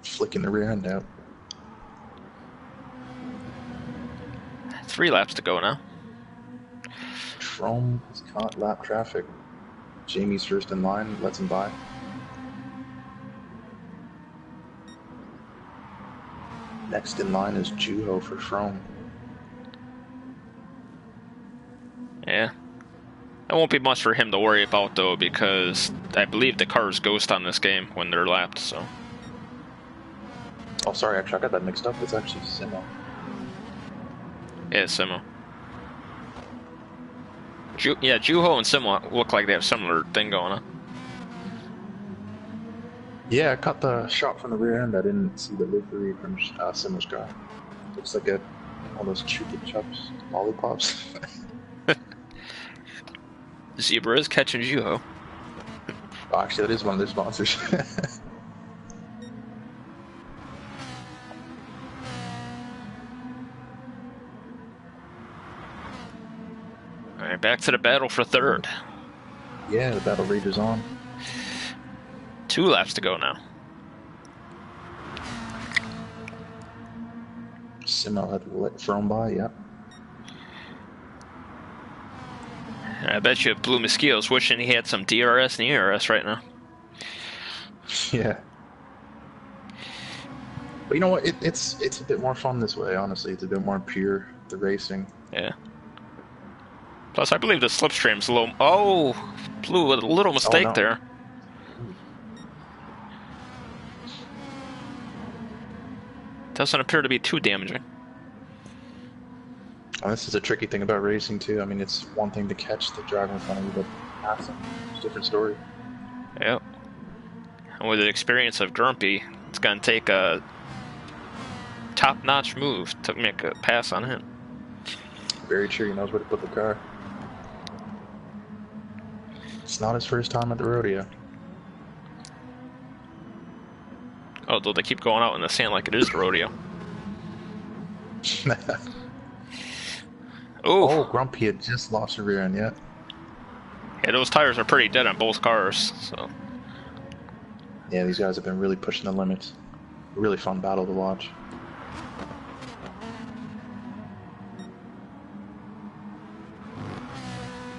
Flicking the rear end out. 3 laps to go now. Frome has caught lap traffic. Jamie's first in line, lets him by. Next in line is Juho for Frome. Yeah. It won't be much for him to worry about, though, because I believe the cars ghost on this game when they're lapped, so. Oh, sorry, actually, I got that mixed up. It's actually Simo. Yeah, Simo. Yeah, Juho and Simo look like they have a similar thing going on. Yeah, I caught the shot from the rear end. I didn't see the livery from Simo's car. Looks like all those Chupa Chups lollipops. Zebra is catching Juho. Oh, actually, that is one of their sponsors. Alright, back to the battle for third. Yeah, the battle rages on. 2 laps to go now. Simo had let Frome by, yep. I bet you Blue Mosquito's wishing he had some DRS and ERS right now. Yeah. But you know what? It's a bit more fun this way, honestly. It's a bit more pure, the racing. Yeah. Plus, I believe the slipstream's a little... Oh! Blue with a little mistake there. Doesn't appear to be too damaging. And this is a tricky thing about racing, too. I mean, it's one thing to catch the driver in front of you, but passing, it's a different story. Yep. And with the experience of Grumpy, it's going to take a top-notch move to make a pass on him. Very true. He knows where to put the car. It's not his first time at the rodeo. Oh, though they keep going out in the sand like it is the rodeo. Oh, Grumpy had just lost a rear end yet. Yeah, those tires are pretty dead on both cars, so. Yeah, these guys have been really pushing the limits. Really fun battle to watch.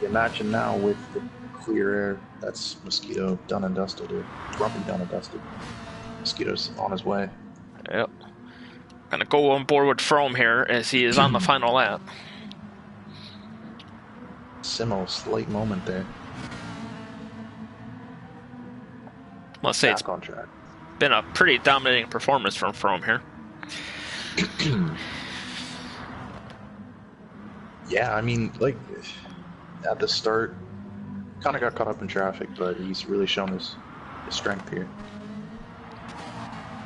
Imagine now with the clear air, that's Mosquito done and dusted, or Grumpy done and dusted. Mosquito's on his way. Yep. Gonna go on board with Frome here as he is on the final lap. Simo, slight moment there. Let's say it's on track. Been a pretty dominating performance from Frome here. Yeah, I mean, like, at the start, kind of got caught up in traffic, but he's really shown his strength here.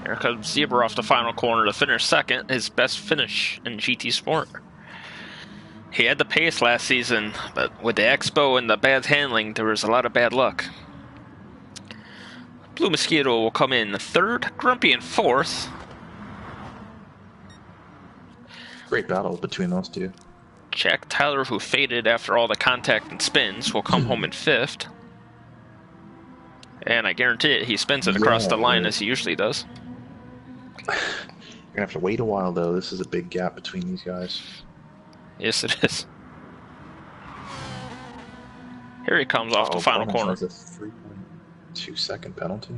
Here comes Zebra off the final corner to finish second, his best finish in GT Sport. He had the pace last season, but with the Expo and the bad handling, there was a lot of bad luck. Blue Mosquito will come in third, Grumpy in fourth. Great battle between those two. Jack Tyler, who faded after all the contact and spins, will come home in fifth. And I guarantee it, he spins it across the line as he usually does. You're gonna have to wait a while, though. This is a big gap between these guys. Yes, it is. Here he comes off the final corner. Has a 3.2 second penalty.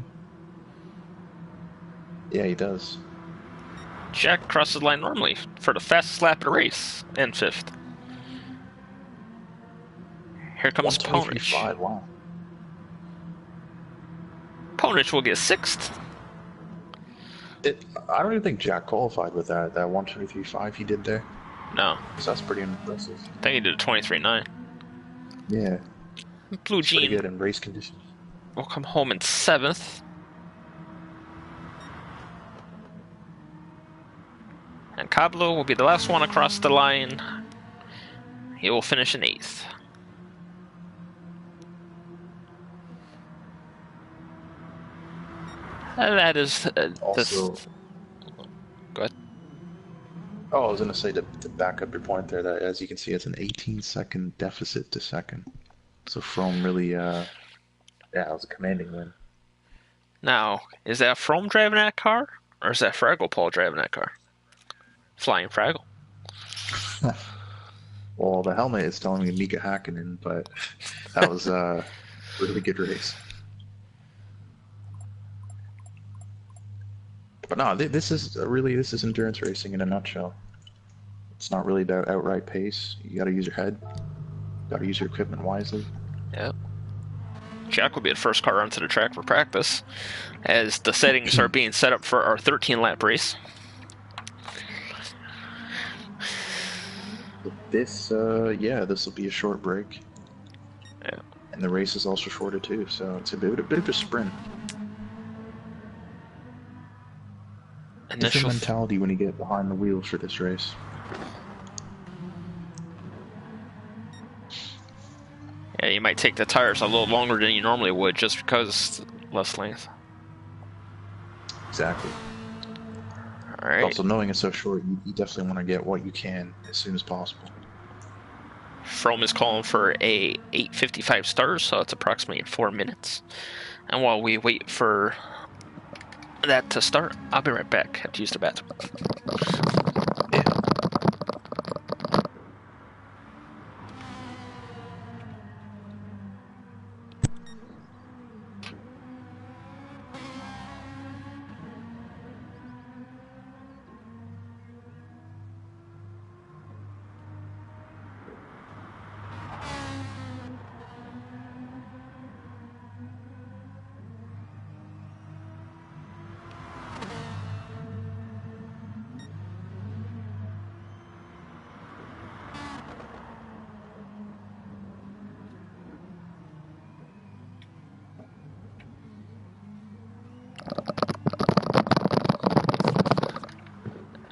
Yeah, he does. Jack crosses the line normally for the fastest lap of the race, and fifth. Here comes Ponich. Wow. Ponich will get sixth. I don't even think Jack qualified with that 1:23.5 he did there. No. So that's pretty impressive. I think he did a 23.9. Yeah. Blue It's pretty Jean good in race conditions. will come home in seventh. And Cablo will be the last one across the line. He will finish in eighth. And that is Also, Go ahead. Oh, I was going to say to back up your point there, that as you can see, it's an 18-second deficit to second. So Frome really, yeah, it was a commanding win. Now, is that Frome driving that car, or is that Fraggle Paul driving that car? Flying Fraggle. Well, the helmet is telling me Mika Hakkinen, but that was a really good race. But no, this is endurance racing in a nutshell. It's not really about outright pace. You got to use your head. Got to use your equipment wisely. Yep. Jack will be the first car onto the track for practice, as the settings are being set up for our 13-lap race. This, this will be a short break. Yeah. And the race is also shorter too, so it's a bit of a sprint. Different mentality when you get behind the wheel for this race. Yeah, you might take the tires a little longer than you normally would just because less length. Exactly. All right. Also, knowing it's so short, you definitely want to get what you can as soon as possible. Fromm is calling for a 8:55 start, so it's approximately 4 minutes. And while we wait for that to start, I'll be right back. Have to use the bathroom. Yeah.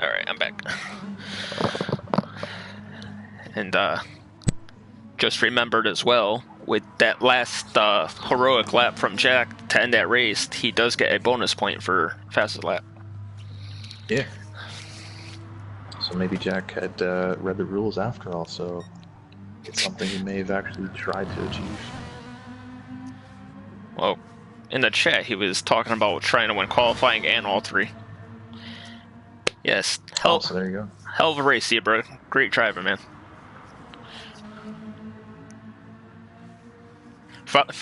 Alright, I'm back. And just remembered as well, with that last heroic lap from Jack to end that race, he does get a bonus point for fastest lap. Yeah. So maybe Jack had read the rules after all, so it's something he may have actually tried to achieve. Well, in the chat, he was talking about trying to win qualifying and all three. Yes. So there you go. Hell of a race, Zebra. Great driver, man.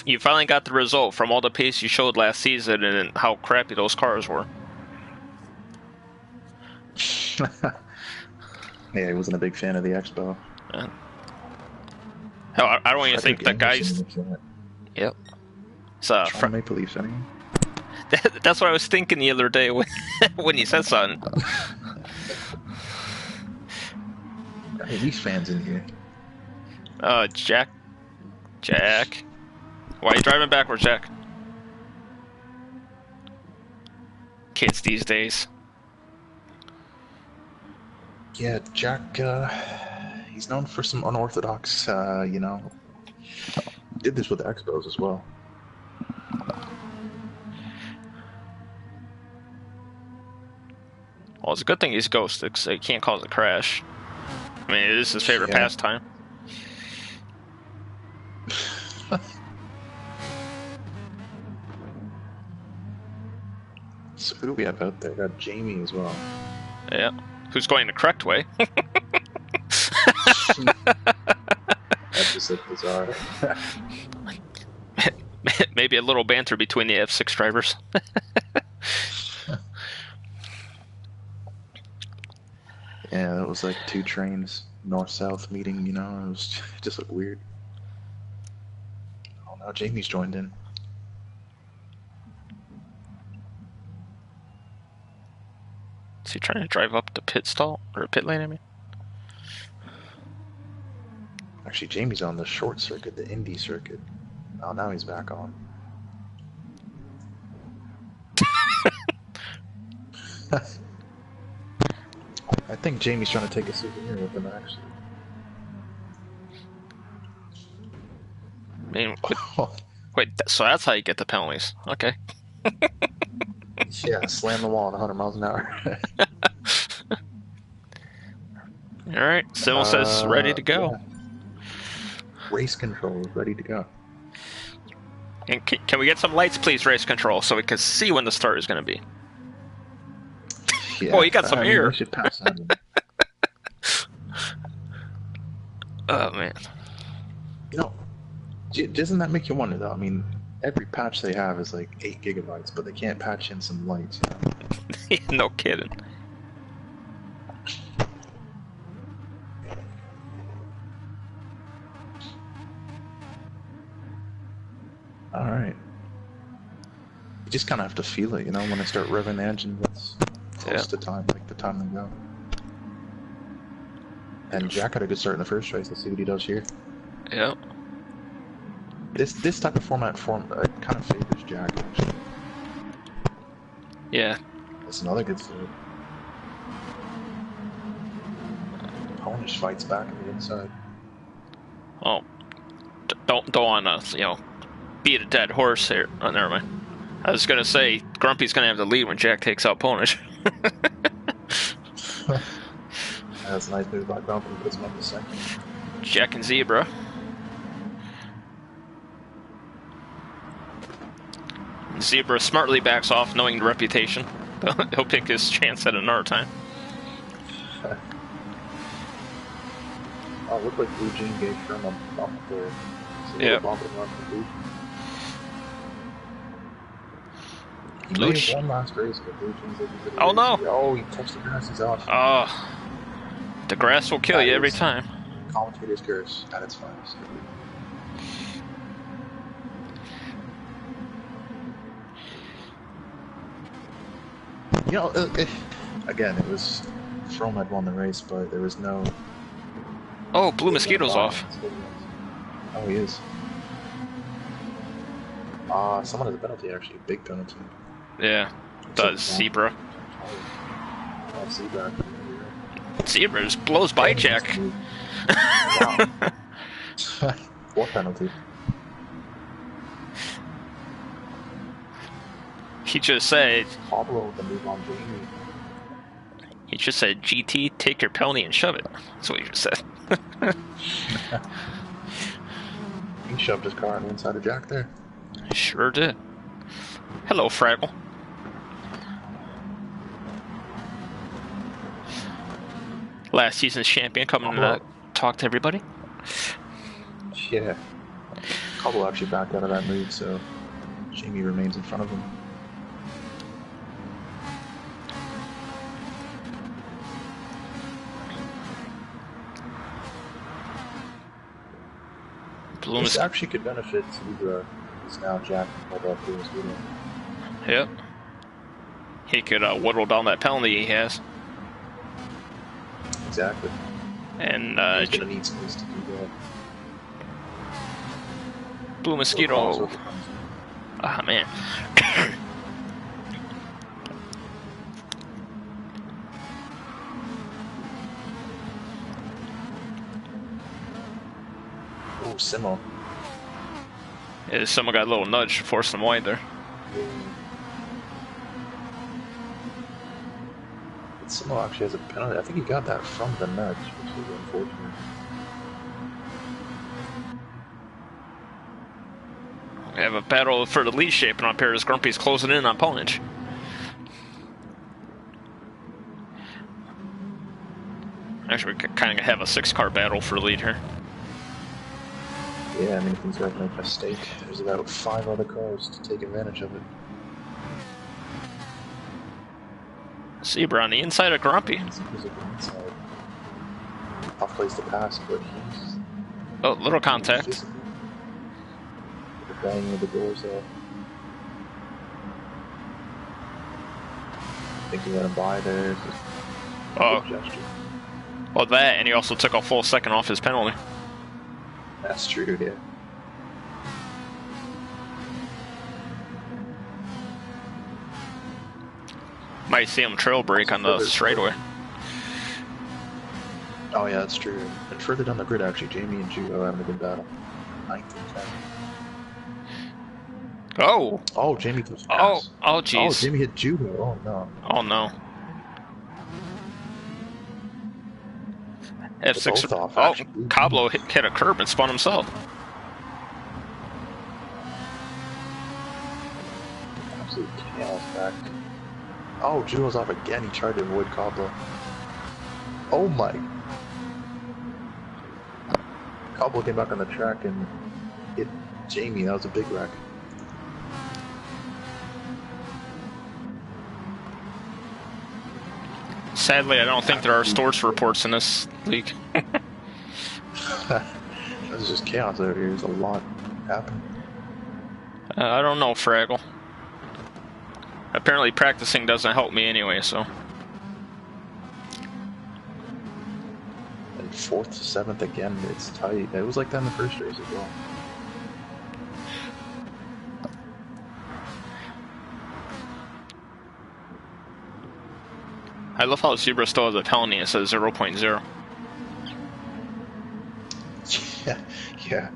You finally got the result from all the pace you showed last season and how crappy those cars were. Yeah, he wasn't a big fan of the Expo. Hell, I don't even think the guys... Yep. It's Maple Leafs, anyway. That's what I was thinking the other day when you said something. Hey, Leafs fans in here. Jack. Why are you driving backwards, Jack? Kids these days. Yeah, Jack, he's known for some unorthodox, did this with the Expos as well. Well, it's a good thing he's ghosted, because he can't cause a crash. I mean, it is his favorite pastime. So who do we have out there? We got Jamie as well. Yeah. Who's going the correct way? That's just like bizarre. Maybe a little banter between the F6 drivers. Yeah, that was like two trains, north-south meeting, it was just looked weird. Oh, now Jamie's joined in. Is he trying to drive up the pit stall? Or pit lane, I mean? Actually, Jamie's on the short circuit, the Indy circuit. Oh, now he's back on. I think Jamie's trying to take a souvenir with him, actually. I mean, wait, so that's how you get the penalties. Okay. Yeah, slam the wall at 100 miles an hour. Alright, Civil says ready to go. Yeah. Race control is ready to go. And can we get some lights, please, race control, so we can see when the start is going to be? Yeah, oh, you got some air. We should pass that. Oh man. You know, doesn't that make you wonder though? I mean, every patch they have is like 8 gigabytes, but they can't patch in some lights. You know? No kidding. All right. You just kind of have to feel it, you know, when I start revving the engine. That's close to time, like the time to go. And Jack had a good start in the first race. Let's see what he does here. Yep. This type of format kind of favors Jack, actually. Yeah. That's another good start. Ponish fights back on the inside. Oh, don't want to, you know, beat a dead horse here. Oh, never mind. I was gonna say Grumpy's gonna have the lead when Jack takes out Ponish. That's a nice move by Grumpy. Puts him up to second. Jack and Zebra. Zebra smartly backs off, knowing the reputation. He'll pick his chance at another time. Oh, it looked like Blue Jean gave Sherm a bump there. Yeah. He made one last race, but Blue Jean's like, oh no! Oh, he touched the grass, he's off. Oh. The grass will kill you every time. Commentator's curse at its finest. You know, again, it was Fromm had won the race, but there was no. Oh, Blue Mosquito's off. Oh, he is. Someone has a penalty, actually. A big penalty. Yeah. Does Zebra. Oh, Zebra. Zebra just blows by Jack. What penalty? He just said. Pablo with the move on Jamie. He just said, GT, take your penalty and shove it. That's what he just said. He shoved his car on the inside of Jack there. Sure did. Hello, Fraggle. Last season's champion coming to talk to everybody. Yeah. Pablo actually backed out of that move, so Jamie remains in front of him. This actually could benefit Zebra. He's now Jack pulled up through his video. Yep. He could whittle down that penalty he has. Exactly. And he's gonna need space to do that. Blue Mosquito. Ah, man. Oh, Simo. Yeah, someone got a little nudge to force them wide there. Simo actually has a penalty. I think he got that from the nudge, which is unfortunate. We have a battle for the lead shaping up here as Grumpy's closing in on Ponage. Actually, we kind of have a 6-car battle for the lead here. Yeah, I mean, if he's going to make a mistake, there's about 5 other cars to take advantage of it. Zebra on the inside of Grumpy. Zebra's on the inside. Tough place to pass, but he's... Oh, little contact. The banging of the doors there. I think he let him by there. It's just a good gesture. Well, that, and he also took a full second off his penalty. That's true, yeah. Might see him trail brake on the straightaway. Oh yeah, that's true. And further down the grid, actually, Jamie and Judo having a good battle. 9th and 10th. Oh! Oh, Jamie goes fast. Oh, jeez. Oh, Jamie hit Judo. Oh, no. Oh, no. F6. Off, oh, Cablo hit a curb and spun himself. Absolute chaos back. Oh, Judo's off again. He tried to avoid Cablo. Oh my. Cobble came back on the track and hit Jamie. That was a big wreck. Sadly, I don't think there are source reports in this league. This is just chaos out here. There's a lot happening. I don't know, Fraggle. Apparently practicing doesn't help me anyway, so. And 4th to 7th again, it's tight. It was like that in the first race as well. I love how Zebra still has a penalty. It says 0.0. Yeah.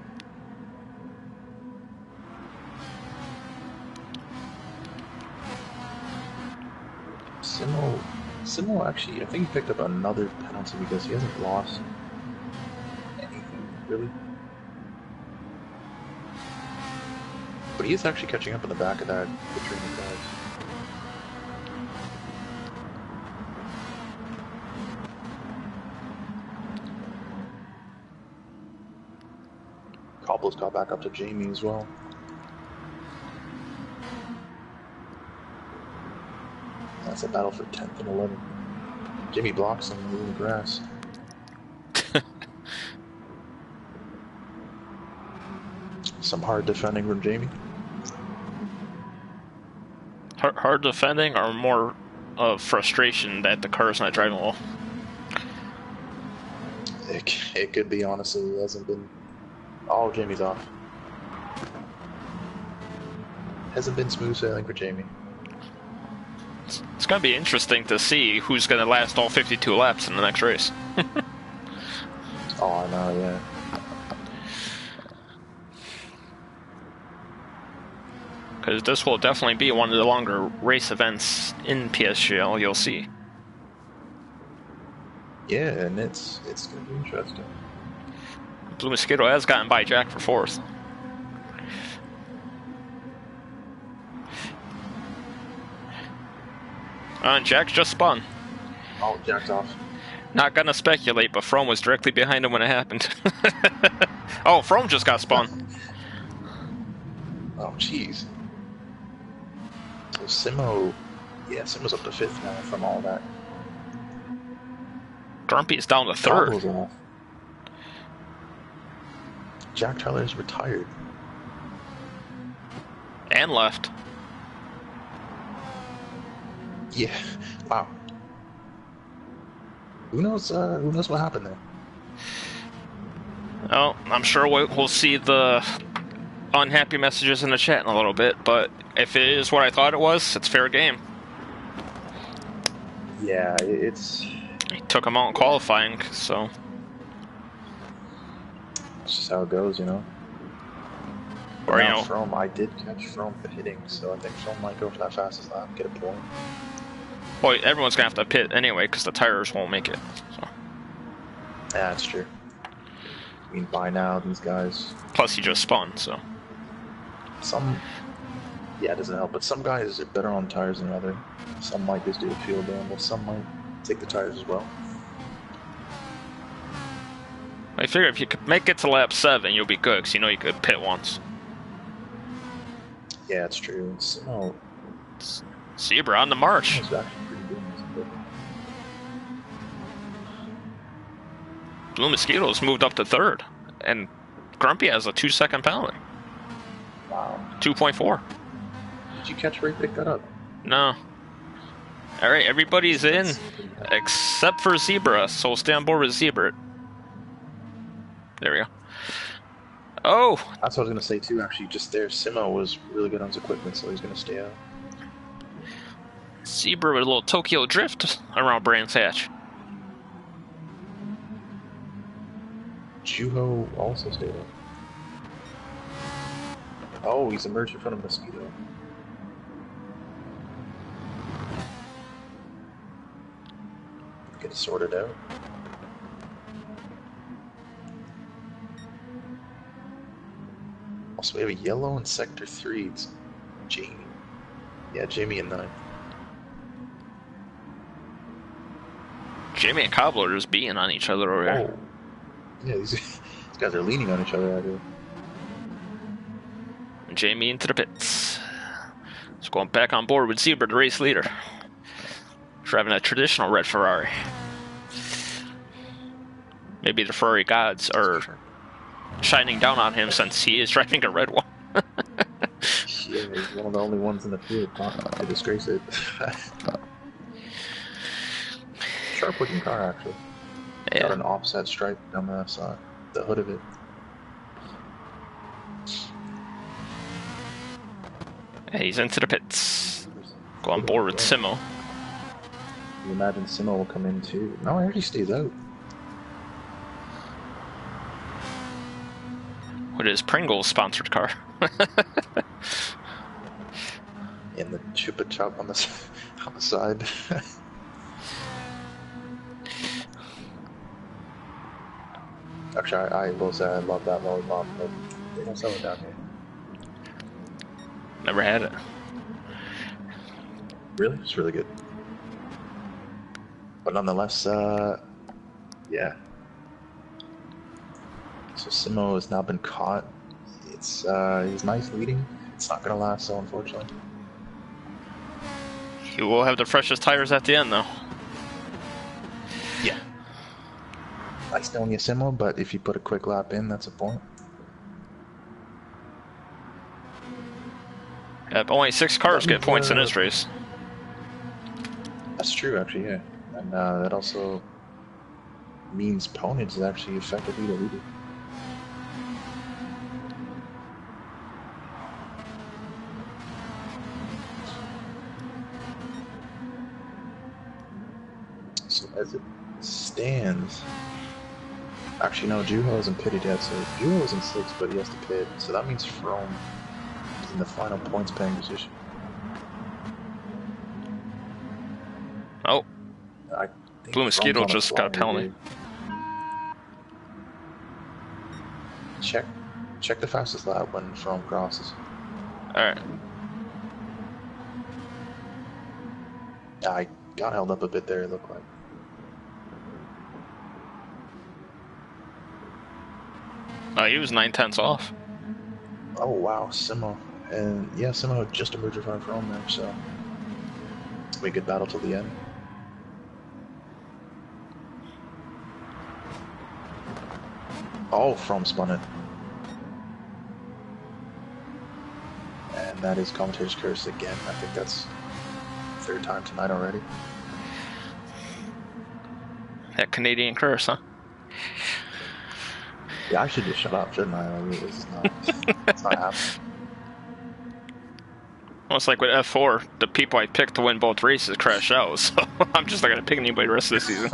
Simo actually, I think he picked up another penalty because he hasn't lost anything, really. But he is actually catching up in the back of that Katrina guys. Cobble's got back up to Jamie as well. That's a battle for 10th and 11th. Jamie blocks him in the grass. Some hard defending from Jamie. Hard defending or more of frustration that the car's not driving well? It could be, honestly. It hasn't been... Oh, Jamie's off. Hasn't been smooth sailing for Jamie. It's going to be interesting to see who's going to last all 52 laps in the next race. Oh, I know, yeah. Because this will definitely be one of the longer race events in PSGL, you'll see. Yeah, and it's going to be interesting. Blue Mosquito has gotten by Jack for 4th. And Jack just spun. Oh, Jack's off. Not gonna speculate, but Frome was directly behind him when it happened. Oh, Frome just got spun. Oh, jeez. So Simo... Yeah, Simo's up to 5th now from all that. Grumpy's down to 3rd. Cobble's off. Jack Tyler's retired. And left. Yeah. Wow. Who knows what happened there? Well, I'm sure we'll see the unhappy messages in the chat in a little bit, but if it is what I thought it was, it's fair game. Yeah, it's... He took him out in qualifying, so... That's just how it goes, you know? Or, you know... Frome, I did catch Frome hitting, so I think Frome might go for that fastest lap, get a point. Well, everyone's gonna have to pit anyway, because the tires won't make it, so... Yeah, that's true. I mean, by now, these guys... Plus, he just spun, so... Some... Yeah, it doesn't help, but some guys are better on tires than others. Some might just do a field gamble, some might take the tires as well. I figure if you could make it to lap 7, you'll be good, because you know you could pit once. Yeah, it's true. So, Zebra on the march. it's actually pretty good. Blue Mosquitoes moved up to 3rd, and Grumpy has a 2-second penalty. Wow. 2.4. Did you catch where he picked that up? No. Alright, everybody's in, except for Zebra, so we'll stay on board with Zebra. There we go. Oh! That's what I was going to say too, actually, just there. Simo was really good on his equipment, so he's going to stay out. Zebra with a little Tokyo drift around Brands Hatch. Juho also stayed out. Oh, he's emerged in front of Mosquito. Get it sorted out. Also, we have a yellow in Sector 3. It's Jamie. Yeah, Jamie and 9. Jamie and Cobbler are just being on each other over here. Oh. Yeah, these guys guys are leaning on each other out here. Jamie into the pits. He's going back on board with Zebra, the race leader. Driving a traditional red Ferrari. Maybe the Ferrari gods are shining down on him since he is driving a red one. Yeah, he's one of the only ones in the field not to disgrace it. Sharp looking car, actually. Yeah. Got an offset stripe down the side, the hood of it. Yeah, he's into the pits. Go on board with Simo. You imagine Simo will come in too. No, he already stays out. With his Pringles sponsored car. And the Chupa Chup on the side. Actually, I will say I love that lollipop, but they don't sell it down here. Never had it. Really? It's really good. But nonetheless, yeah. So Simo has now been caught. It's he's nice leading. It's not gonna last, so unfortunately. He will have the freshest tires at the end, though. Yeah. Nice knowing you, Simo, but if you put a quick lap in, that's a point. Yep, only 6 cars get points in this race. That's true, actually, yeah. And that also means Ponage is actually effectively the leader. So as it stands, actually no, Juho hasn't pitted yet, so Juho's in 6th, but he has to pit, so that means Froome is in the final points paying position. Oh, I think Blue Mosquito Froome's on a just got a flyer, penalty. dude. Check the fastest lap when Froome crosses. alright. I got held up a bit there, it looked like. He was 9/10 off. Oh wow, Simo. And yeah, Simo just emerged in front of Froome there, so it'll be a good battle till the end. Oh, Froome spun it. And that is commentator's curse again. I think that's 3rd time tonight already. That Canadian curse, huh? Yeah, I should just shut up, shouldn't I? Like, this is not, it's not happening. Well, it's like with F4, the people I picked to win both races crashed out, so I'm just not going to pick anybody the rest of the season.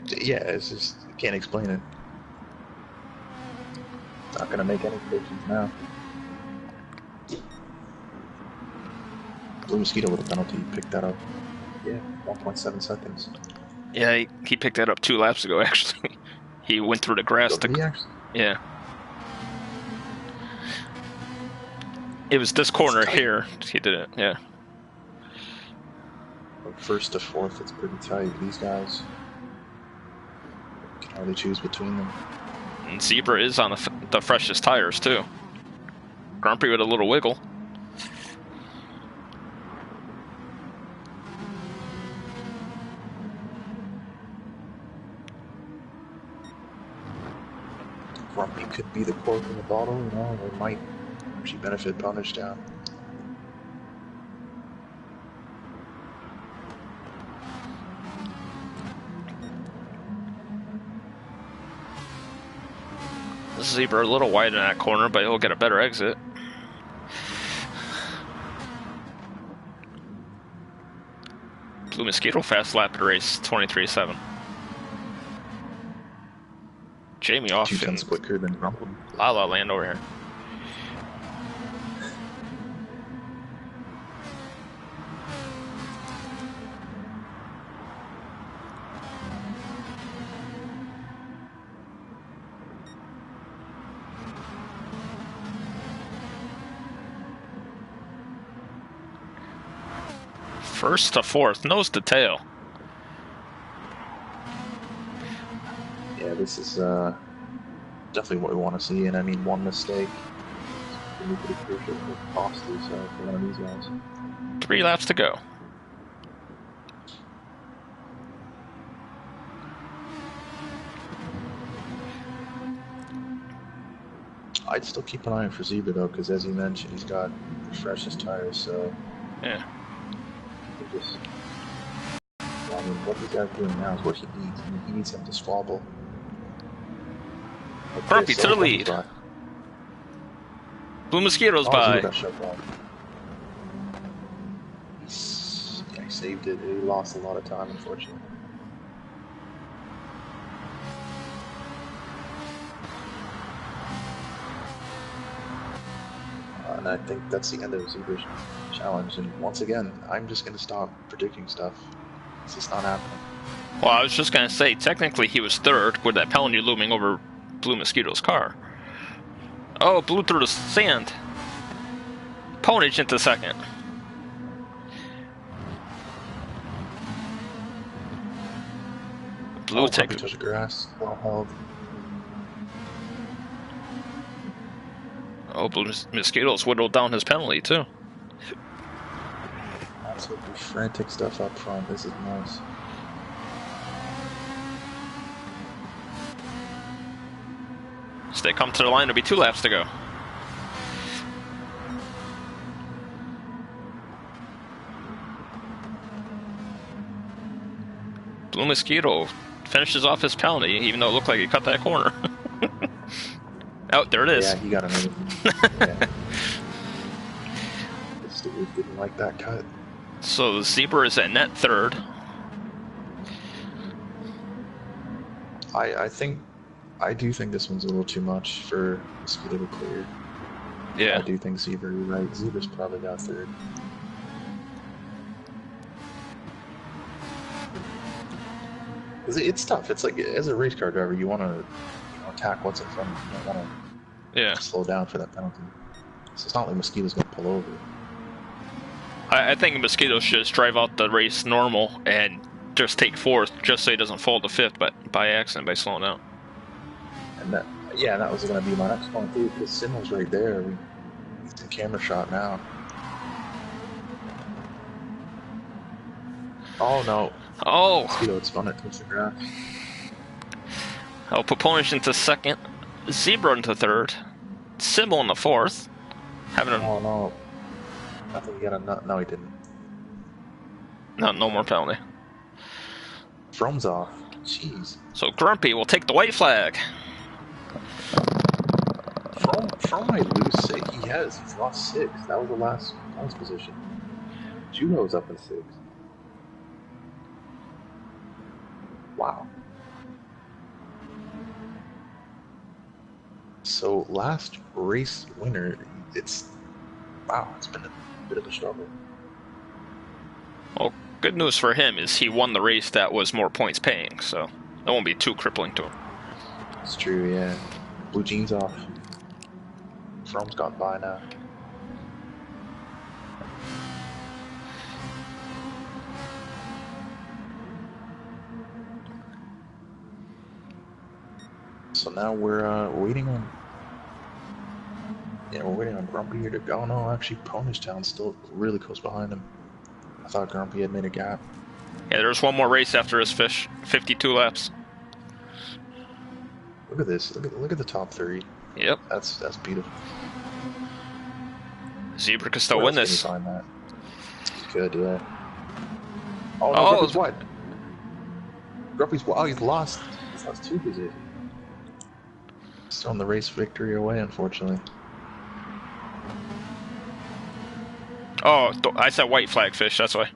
Yeah, it's just, I can't explain it. Not going to make any predictions now. Blue Mosquito with a penalty, picked that up. Yeah, 1.7 seconds. Yeah, he picked that up 2 laps ago, actually. He went through the grass. Yeah. It was this corner here. He did it, yeah. From 1st to 4th, it's pretty tight. These guys can hardly choose between them. And Zebra is on the freshest tires, too. Grumpy with a little wiggle. Grumpy could be the cork in the bottle, you know, or might actually benefit Ponage down. Zebra a little wide in that corner, but he'll get a better exit. Blue Mosquito fast lap of the race, 23.7. Jamie off 2 in tenths quicker than Grumpy. La La Land over here. First to 4th, nose to tail. Yeah, this is definitely what we want to see. And I mean, one mistake can be pretty crucial for costly for one of these guys. 3 laps to go. I'd still keep an eye out for Zebra though, because as you mentioned, he's got the freshest tires. So yeah, just, I mean, what these guys are doing now is what he needs. I mean, he needs him to squabble. Okay, Grumpy to the lead. Blue Mosquitoes by. Got shut down. Yeah, he saved it. He lost a lot of time, unfortunately. And I think that's the end of Zebra's challenge. And once again, I'm just going to stop predicting stuff. It's just not happening. Well, I was just going to say, technically he was third with that penalty looming over Blue Mosquito's car. Oh, blew through the sand. Ponage into second. Blue takes touch the grass. Well held. Oh, Blue Mosquito's whittled down his penalty too. Absolutely frantic stuff up front. This is nice. As they come to the line, there'll be 2 laps to go. Blue Mosquito finishes off his penalty, even though it looked like he cut that corner. Oh, there it is. Yeah, he got another. Yeah. This dude didn't like that cut. So the Zebra is at net third. I do think this one's a little too much for Mosquito to clear. Yeah. I do think Zebra, you're right. Zebra's probably got third. It's tough. It's like, as a race car driver, you want to attack what's in front of you. You don't want to slow down for that penalty. So it's not like Mosquito's going to pull over. I think Mosquito should just drive out the race normal and just take 4th, just so he doesn't fall to 5th, but by accident, by slowing down. And that was going to be my next point too, because Simmel's right there. He's in camera shot now. Oh no. Oh! Mosquito had spun it towards the grass. Oh, Proponent into second. Zebra into third. Simmel in the 4th. Oh no. I think he got a nut. No, he didn't. No more penalty. Frome's off. Jeez. So Grumpy will take the white flag. Frome might lose 6. He has. He's lost 6. That was the last points position. Juno's up in 6. Wow. So last race winner, it's been a bit of a struggle. Well, good news for him is he won the race that was more points paying, so it won't be too crippling to him. It's true, yeah. Blue jeans off. Frome's gone by now. So now we're waiting on. Yeah, we're waiting on Grumpy here to go. No, actually, Ponish Town's still really close behind him. I thought Grumpy had made a gap. Yeah, there's one more race after his 52 laps. Look at this. Look at the top 3. Yep. That's beautiful. Zebra can still win this. Can you find that? Good, yeah. Oh, no, Grumpy's what? Grumpy's what? Oh, he's lost 2 positions. He's thrown the race victory away, unfortunately. Oh, I said white flag fish, that's why.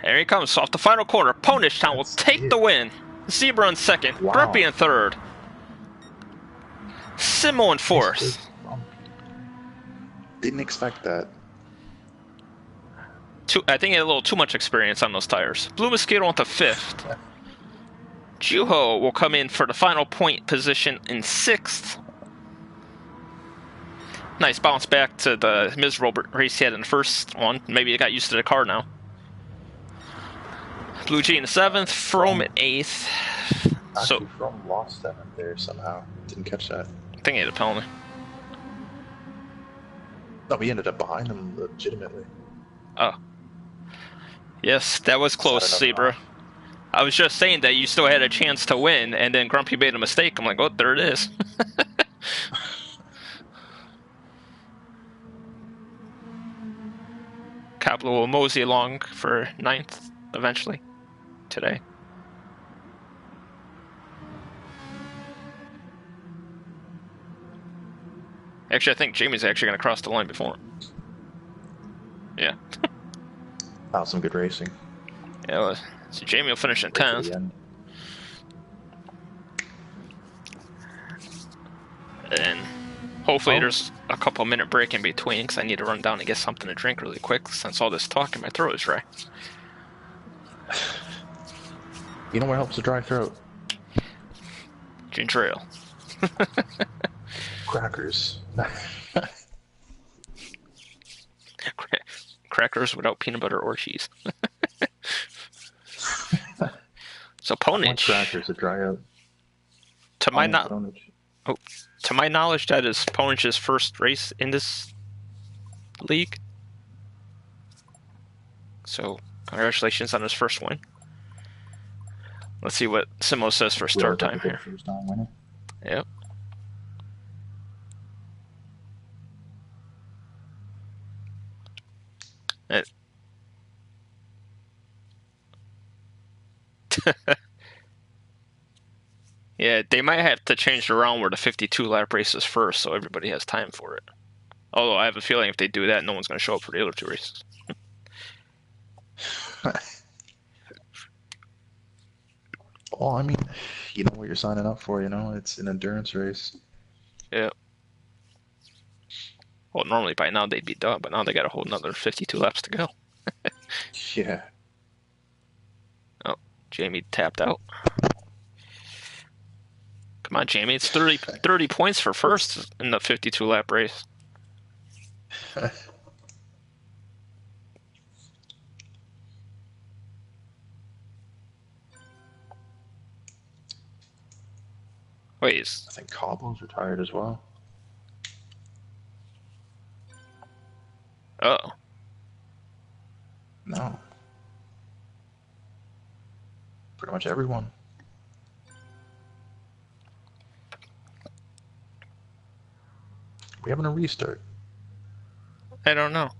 Here he comes off the final corner. Ponish Town will take the win. Zebra in second. Wow. Grumpy in third. Simmel in 4th. Didn't expect that. I think he had a little too much experience on those tires. Blue Mosquito into 5th. Juho will come in for the final point position in 6th. Nice bounce back to the miserable race he had in the first one. Maybe he got used to the car now. Blue G in 7th, Frome in 8th. So, Actually, From lost that there somehow. Didn't catch that. I think he had a penalty. No, we ended up behind him legitimately. Oh. Yes, that was Is that close, another Zebra. off? I was just saying that you still had a chance to win, and then Grumpy made a mistake. I'm like, oh, there it is. Kaplan will mosey along for 9th eventually today. Actually, I think Jamie's actually going to cross the line before him. Yeah. Oh, some good racing. Yeah, it was. So Jamie will finish in Right to 10th. the end. And hopefully Oh. there's a couple minute break in between because I need to run down and get something to drink really quick since all this talk in my throat is dry. You know what helps a dry throat? Ginger ale. Crackers. Crackers without peanut butter or cheese. So I want Ponage, crackers to dry out. to my Ponage. to my knowledge, that is Ponage's first race in this league. So congratulations on his first win. Let's see what Simo says for We start always have time to pick here. first time winner. Yep. It, yeah, they might have to change it around where the 52 lap race is first, so everybody has time for it. Although I have a feeling if they do that, no one's going to show up for the other two races. Well, I mean, you know what you're signing up for, you know? It's an endurance race. Yeah. Well, normally by now they'd be done, but now they got a whole another 52 laps to go. Yeah. Oh, Jamie tapped out. Come on, Jamie. It's 30 points for first in the 52 lap race. Wait, I think Cobble's retired as well. oh. No. Pretty much everyone. We having a restart? I don't know.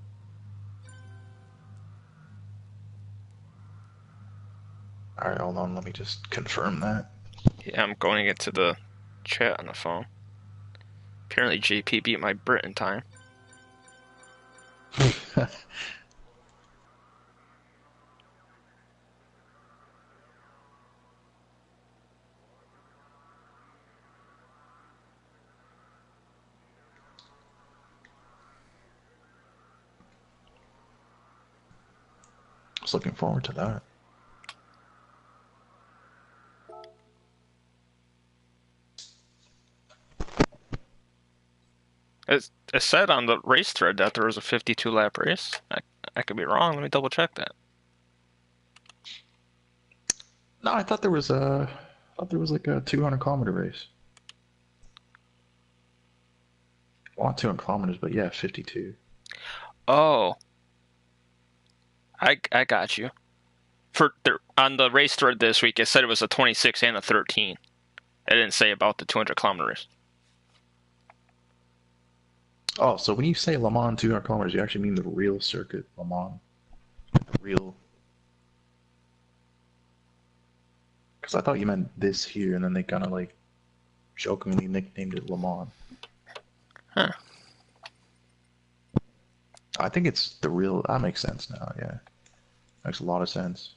Alright, hold on. Let me just confirm that. Yeah, I'm going into the chat on the phone. Apparently JP beat my Britain time. I was looking forward to that. It said on the race thread that there was a 52 lap race. I could be wrong. Let me double check that. No, I thought there was like a 200-kilometer race. Well, not 200 kilometers, but yeah, 52. Oh, I got you. On the race thread this week, it said it was a 26 and a 13. It didn't say about the 200 kilometer race. Oh, so when you say Le Mans 200 kilometers, you actually mean the real circuit, Le Mans. Real. Because I thought you meant this here, and then they kind of like jokingly nicknamed it Le Mans. Huh. I think it's the real. That makes sense now. Yeah, makes a lot of sense.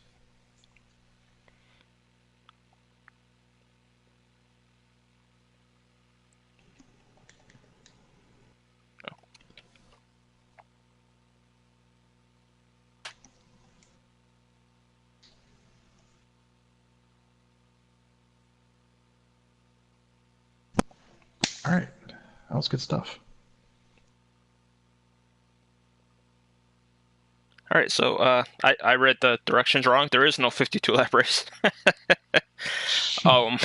All right, that was good stuff. All right, so I read the directions wrong. There is no 52 lap race. um,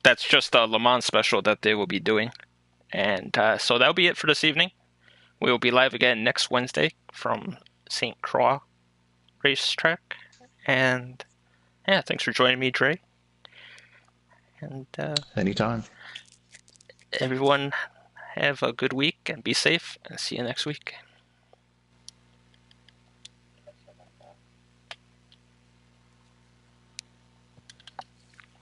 that's just a Le Mans special that they will be doing, and so that'll be it for this evening. We will be live again next Wednesday from St. Croix Racetrack, and yeah, thanks for joining me, Dre, and Anytime. everyone have a good week and be safe, and see you next week.